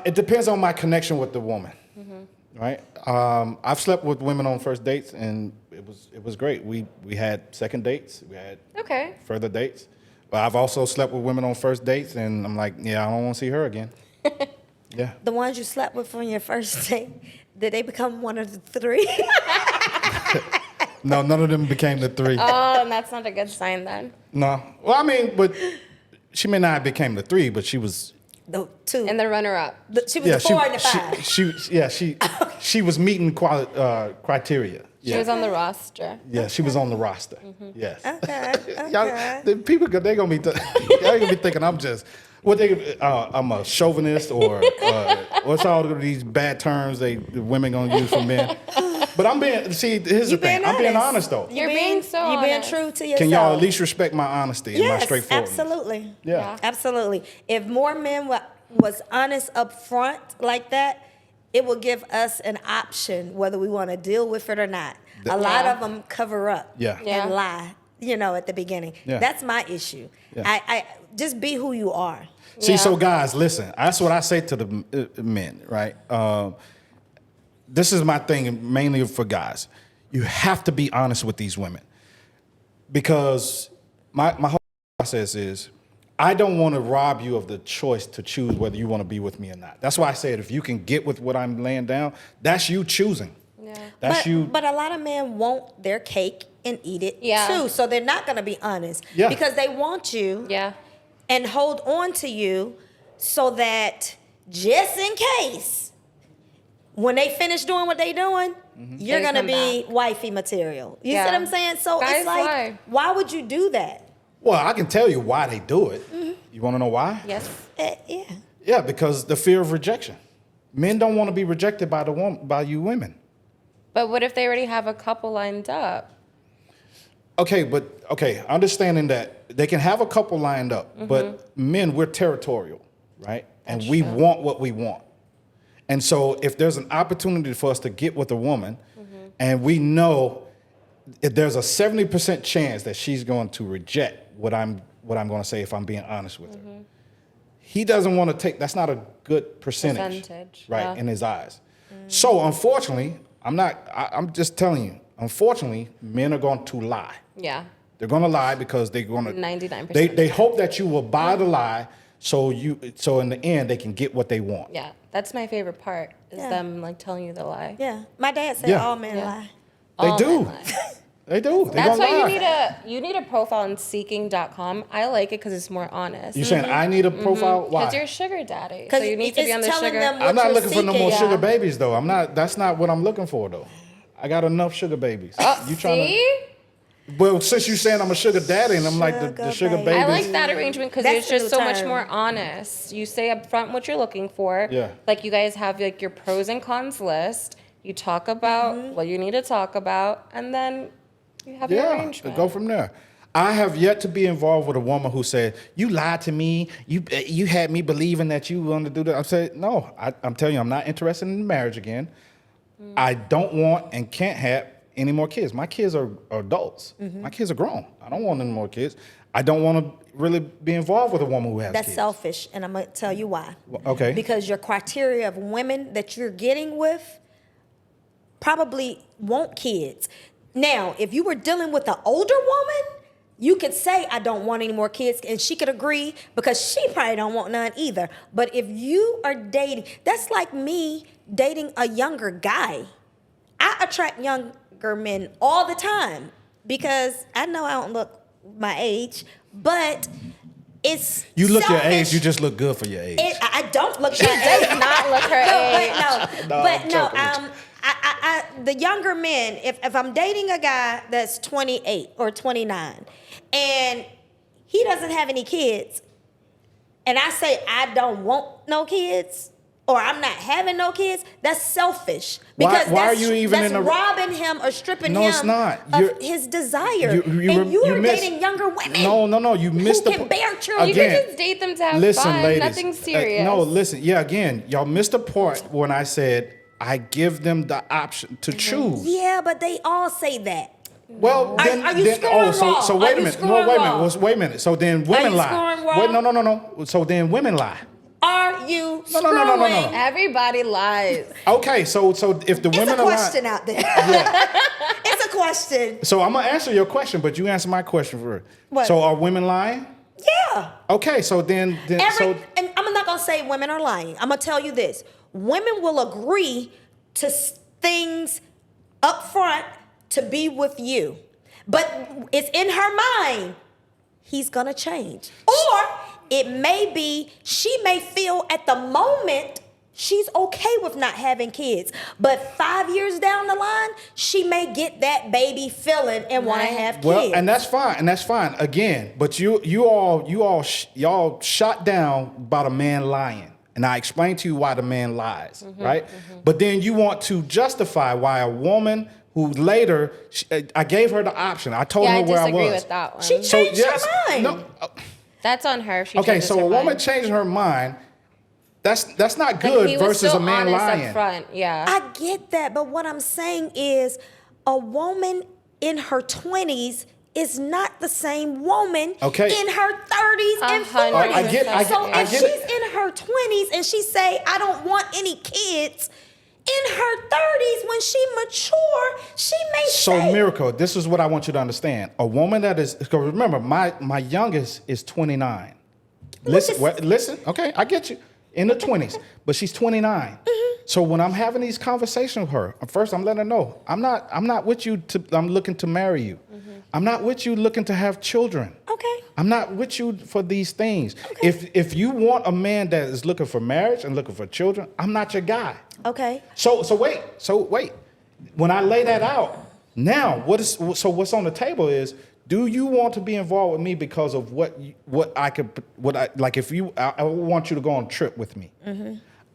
It depends on my connection with the woman, right? I've slept with women on first dates, and it was great. We had second dates, we had Okay. further dates, but I've also slept with women on first dates, and I'm like, yeah, I don't want to see her again. Yeah. The ones you slept with on your first date, did they become one of the three? No, none of them became the three. Oh, that's not a good sign then. No. Well, I mean, but she may not have became the three, but she was. The two. And the runner-up. She was the four and the five. She was meeting criteria. She Yeah. was on the roster. Yeah, she was on the roster. Yes. Okay. Y'all, the people, they gonna be, y'all gonna be thinking I'm just, I'm a chauvinist or what's all of these bad terms the women gonna use for men. But I'm being, here's the thing, I'm being honest though. You're being so You're being honest. true to yourself. Can y'all at least respect my honesty and my Yes, straightforwardness? absolutely. Yeah. Absolutely. If more men was honest up front like that, it will give us an option whether we want to deal with it or not. A lot Yeah. of them cover up Yeah. Yeah. and lie, at the beginning. Yeah. That's my issue. Yeah. I just be who you are. See, Yeah. so guys, listen, that's what I say to the men, right? This is my thing mainly for guys. You have to be honest with these women because my whole process is I don't want to rob you of the choice to choose whether you want to be with me or not. That's why I said if you can get with what I'm laying down, that's you choosing. Yeah. That's you. But a lot of men want their cake and eat it Yeah. too. So they're not going to be honest. Yeah. Because they want you Yeah. and hold on to you so that just in case, when they finish doing what they're doing, you're They going to come be wifey material. You see Yeah. what I'm saying? So Guys it's like, lie. why would you do that? Well, I can tell you why they do it. You want to know why? Yes. Yeah. Yeah, because the fear of rejection. Men don't want to be rejected by you women. But what if they already have a couple lined up? Okay, understanding that they can have a couple lined up, but men, we're territorial, right? And we want what we want. And so if there's an opportunity for us to get with a woman, and we know if there's a 70% chance that she's going to reject what I'm going to say if I'm being honest with her. He doesn't want to take, that's not a good percentage. Right, yeah. in his eyes. So unfortunately, I'm just telling you, unfortunately, men are going to lie. Yeah. They're going to lie because they're going to 99%. They hope that you will buy the lie so in the end they can get what they want. Yeah. That's my favorite part is Yeah. them like telling you the lie. Yeah. My dad said Yeah. all men Yeah. lie. They All do. men lie. They do. They That's gonna why lie. you need a profile on seeking.com. I like it because it's more honest. You saying I need a profile? Why? Because you're a sugar daddy. So 'Cause you need to be it's on the telling sugar. them what I'm not you're looking for no more seeking. sugar babies though. I'm not. That's not what I'm looking for though. I got enough sugar babies. Oh, You trying see? Well, since you're saying I'm a sugar daddy, and I'm like the Sugar sugar baby. baby. I like that arrangement because That's it's the just new so much term. more honest. You say up front what you're looking for. Yeah. Like you guys have like your pros and cons list. You talk about what you need to talk about, and then you have your arrangement. Go from there. I have yet to be involved with a woman who said, "You lied to me. You had me believing that you wanted to do that." I said, "No, I'm telling you, I'm not interested in marriage again. I don't want and can't have any more kids. My kids are adults. My kids are grown. I don't want any more kids. I don't want to really be involved with a woman who has That's kids." selfish, and I'm gonna tell you why. Okay. Because your criteria of women that you're getting with probably want kids. Now, if you were dealing with an older woman, you could say, I don't want any more kids, and she could agree because she probably don't want none either. But if you are dating, that's like me dating a younger guy. I attract younger men all the time because I know I don't look my age, but it's You look your selfish. age. You just look good for your age. I don't look my Does age. not look her age. I'm joking with you. The younger men, if I'm dating a guy that's 28 or 29 and he doesn't have any kids, and I say I don't want no kids or I'm not having no kids, that's selfish. Because Why are that's, you even that's in a- robbing him or stripping No, him it's not. of his desire. You and you are miss- dating younger women. No. You missed who the can po- bear children. You Again, can just date them to have listen, fun. ladies. Nothing serious. No, listen. Yeah, again, y'all missed the part when I said I give them the option to choose. Yeah, but they all say that. Well, Are- then, are you then scoring so wrong? wait Are a you minute. No, scoring wait a wrong? minute. Wait a minute. So then women you lie. scoring wrong? Wait, no. So then women lie. Are you No, screwing? no, no. Everybody lies. Okay, so if the It's women a are question lying, out there. It's a question. so I'm gonna answer your question, but you answer my question first. What? So are women lying? Yeah. Okay, so then so And I'm not gonna say women are lying. I'm gonna tell you this: women will agree to things up front to be with you, but it's in her mind he's gonna change, or it may be she may feel at the moment she's okay with not having kids, but 5 years down the line she may get that baby feeling and want to have kids. well, and that's fine. Again, but y'all shot down about a man lying. And I explained to you why the man lies, right? But then you want to justify why a woman who later, I gave her the option. I told Yeah, her I where I disagree was. with that one. She changed her mind. No, That's on her. If she okay, changes so her a woman mind. changing her mind, that's not But good he was versus still a man honest lying. up front. Yeah. I get that, but what I'm saying is a woman in her 20s is not the same woman Okay. in her 30s and 40s. 100%. I get so it. if she's in her 20s and she say, I don't want any kids, in her 30s, when she mature, she may So, say, Miracle, this is what I want you to understand. A woman that is, because remember, my youngest is 29. Listen, okay, I get you. In the 20s, but she's 29. So when I'm having these conversations with her, first I'm letting her know, I'm not with you I'm looking to marry you. I'm not with you looking to have children. okay. I'm not with you for these things. If you want a man that is looking for marriage and looking for children, I'm not your guy. Okay. So wait. When I lay that out, now what's on the table is, do you want to be involved with me because of I want you to go on a trip with me.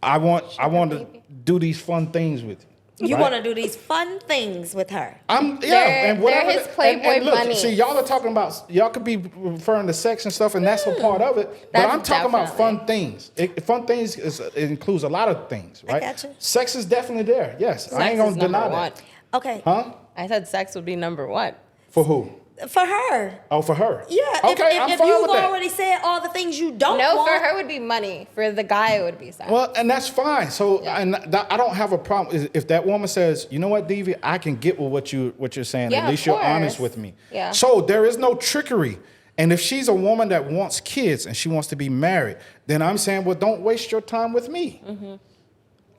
I want to do these fun things with you. You right? want to do these fun things with her. They're his Playboy look, bunnies. see, y'all are talking about, y'all could be referring to sex and stuff, and that's a part of it. But That's I'm talking about definitely. fun things. Fun things it includes a lot of things, right? gotcha. Sex is definitely there. Yes, I Sex ain't is gonna number deny one. that. Okay. Huh? I said sex would be number one. For who? For her. Oh, for her. Yeah. Okay, I'm if fine you've with that. already said all the things you don't No, want. for her would be money. For the guy, it would be sex. Well, and that's fine. So, and I don't have a problem if that woman says, you know what, Devi, I can get with what you're saying. Yeah, At least of you're honest course. with me. Yeah. So there is no trickery. And if she's a woman that wants kids and she wants to be married, then I'm saying, well, don't waste your time with me.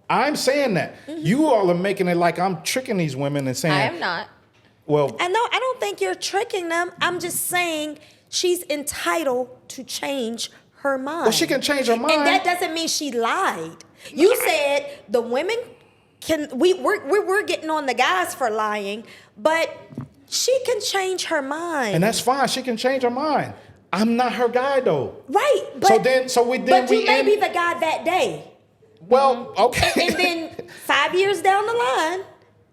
I'm saying that. You all are making it like I'm tricking these women and saying, I am not. well, I don't think you're tricking them. I'm just saying she's entitled to change her mind. well, she can change her mind. And that doesn't mean she lied. You said the women can. We're getting on the guys for lying, but She can change her mind. And that's fine. She can change her mind. I'm not her guy though. Right. But, but you may be the guy that day. Well, okay. And then 5 years down the line.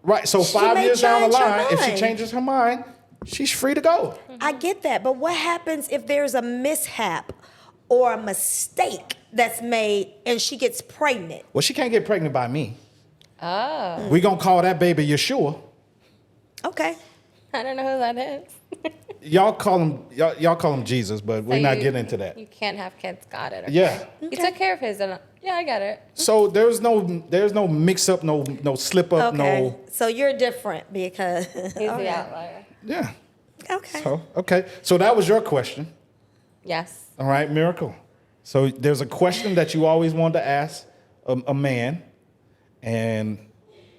Right. So she 5 may years down the change her line, if she mind. changes her mind, she's free to go. I get that. But what happens if there's a mishap or a mistake that's made and she gets pregnant? Well, she can't get pregnant by me. Oh. We're going to call that baby Yeshua. Okay. I don't know who that is. Y'all call him Jesus, but we're not getting into that. You can't have kids. Got it. Okay. Yeah. He took care of his. And yeah, I got it. So there's no mix up, no slip up, Okay. no. So you're different because He's the outlier. Yeah. Okay. So okay. So that was your question. Yes. All right, Miracle. So there's a question that you always wanted to ask a man, and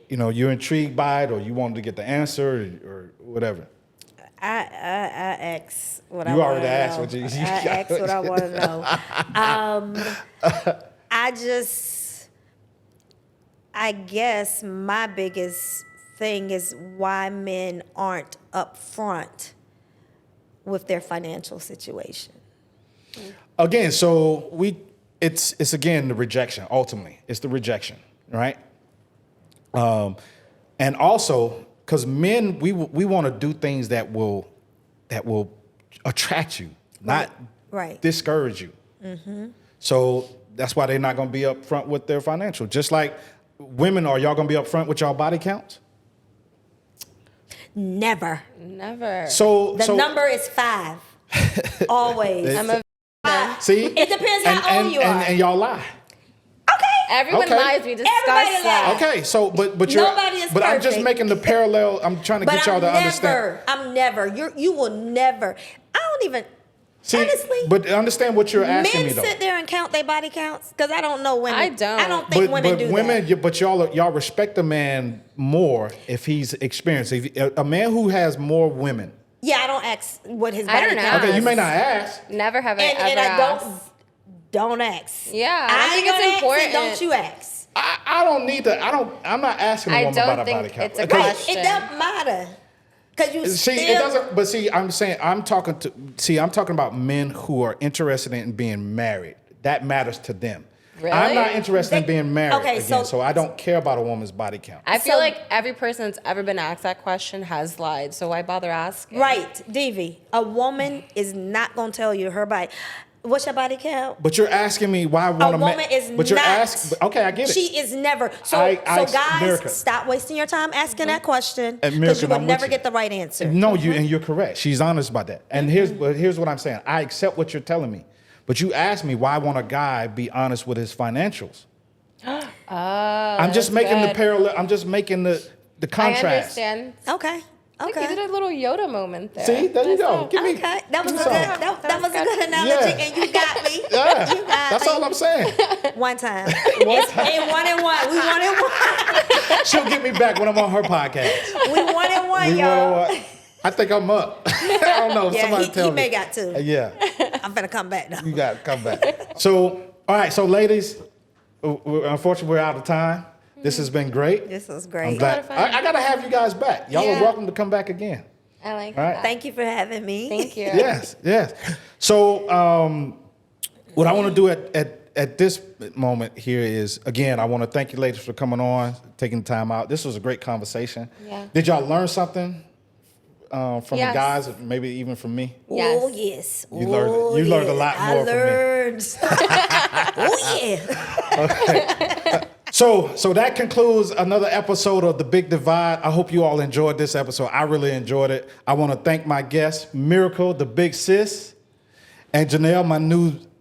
you're intrigued by it, or you wanted to get the answer, or whatever. I asked what I You want already to know. asked what you I asked what I want to know. I guess my biggest thing is why men aren't upfront with their financial situation. Again, so it's again the rejection. Ultimately, it's the rejection, right? And also because men, we want to do things that will attract you, not discourage you. Mm-hmm. So that's why they're not going to be upfront with their financial. Just like women, are y'all going to be upfront with y'all body counts? Never. So the number is 5. Always. I'm a see. It depends how old you are. And y'all lie. Everyone lies. We discussed that. Okay, so but you're, nobody is but I'm just perfect. making the parallel. I'm trying to get y'all to understand. I'm never. You will never. I don't even. See, honestly, but understand what you're asking me though. Men sit there and count their body counts because I don't know women. I don't. I don't think women do that. But y'all respect a man more if he's experienced. If a man who has more women. Yeah, I don't ask what his body I don't know. count is. Okay, you may not ask. Never have I and ever I asked. don't ask. Yeah, I think it's important. Don't you ask? I don't need to. I'm not asking a woman about a body count. It's a Because- question. It doesn't matter. Because you See, still. it doesn't. But see, I'm talking about men who are interested in being married. That matters to them. Really? I'm not interested in being married Okay, again, so I don't care about a woman's body count. I feel like every person that's ever been asked that question has lied, so why bother asking? Right, Devi. A woman is not going to tell you her body. What's your body count? But you're asking me why A woman is but you're not. asking. Okay, I get it. She is never. So guys, America. stop wasting your time asking that question America, because you will I'm with never you. get the right answer. No, and you're correct. She's honest about that. And here's what I'm saying. I accept what you're telling me, but you asked me why won't a guy be honest with his financials? I'm just making the parallel. I'm just making the contrast. I understand. Okay. Like you did a little Yoda moment there. See, there you go. Give me. Okay, that was a give good. me some. That was a good analogy, Yeah. and you got me. Yeah, You got that's me. all I'm saying. One time. One time. And 1 and 1. We 1 and 1. She'll get me back when I'm on her podcast. We 1 and 1, We y'all. will, I think I'm up. I don't know. Yeah, Somebody he tell me. may got to. Yeah, I'm finna come back though. you got to come back. So, all right. So, ladies, unfortunately, we're out of time. This has been great. This was I'm great. glad. I got to have you guys back. Y'all Yeah. are welcome to come back again. I like All right. that. Thank you for having me. Thank you. Yes. So, what I want to do at this moment here is, again, I want to thank you ladies for coming on, taking the time out. This was a great conversation. Yeah. Did y'all learn something from the Yes. guys, maybe even from me? Yes. Oh yes. You learned a lot more I from me. learned. Oh yeah. So that concludes another episode of The Big Divide. I hope you all enjoyed this episode. I really enjoyed it. I want to thank my guests, Miracle, the big sis, and Janelle,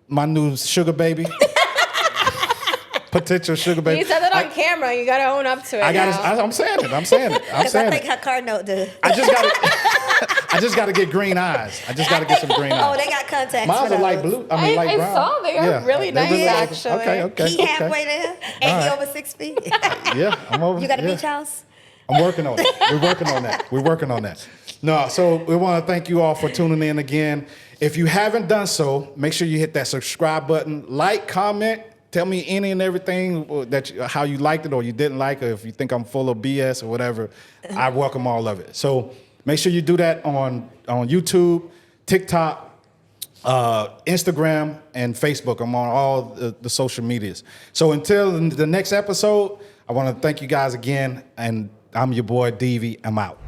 my new sugar baby. Potential sugar baby. You said that on camera. You got to own up to it. I'm saying it. Because I think her car note did. I just got to get green eyes. I just got to get some green eyes. Oh, they got contacts. Mine's for are light those. blue. I mean, light I brown. saw they are really they're nice, nice. actually. Okay. He halfway there, and All he right. over 6 feet. Yeah, I'm over. You got a yeah. beach house? I'm working on it. We're working on that. No, so we want to thank you all for tuning in again. If you haven't done so, make sure you hit that subscribe button, like, comment, tell me any and everything how you liked it or you didn't like it. If you think I'm full of BS or whatever, I welcome all of it. So Make sure you do that on YouTube, TikTok, Instagram, and Facebook. I'm on all the social medias. So until the next episode, I want to thank you guys again, and I'm your boy DEVIdE. I'm out.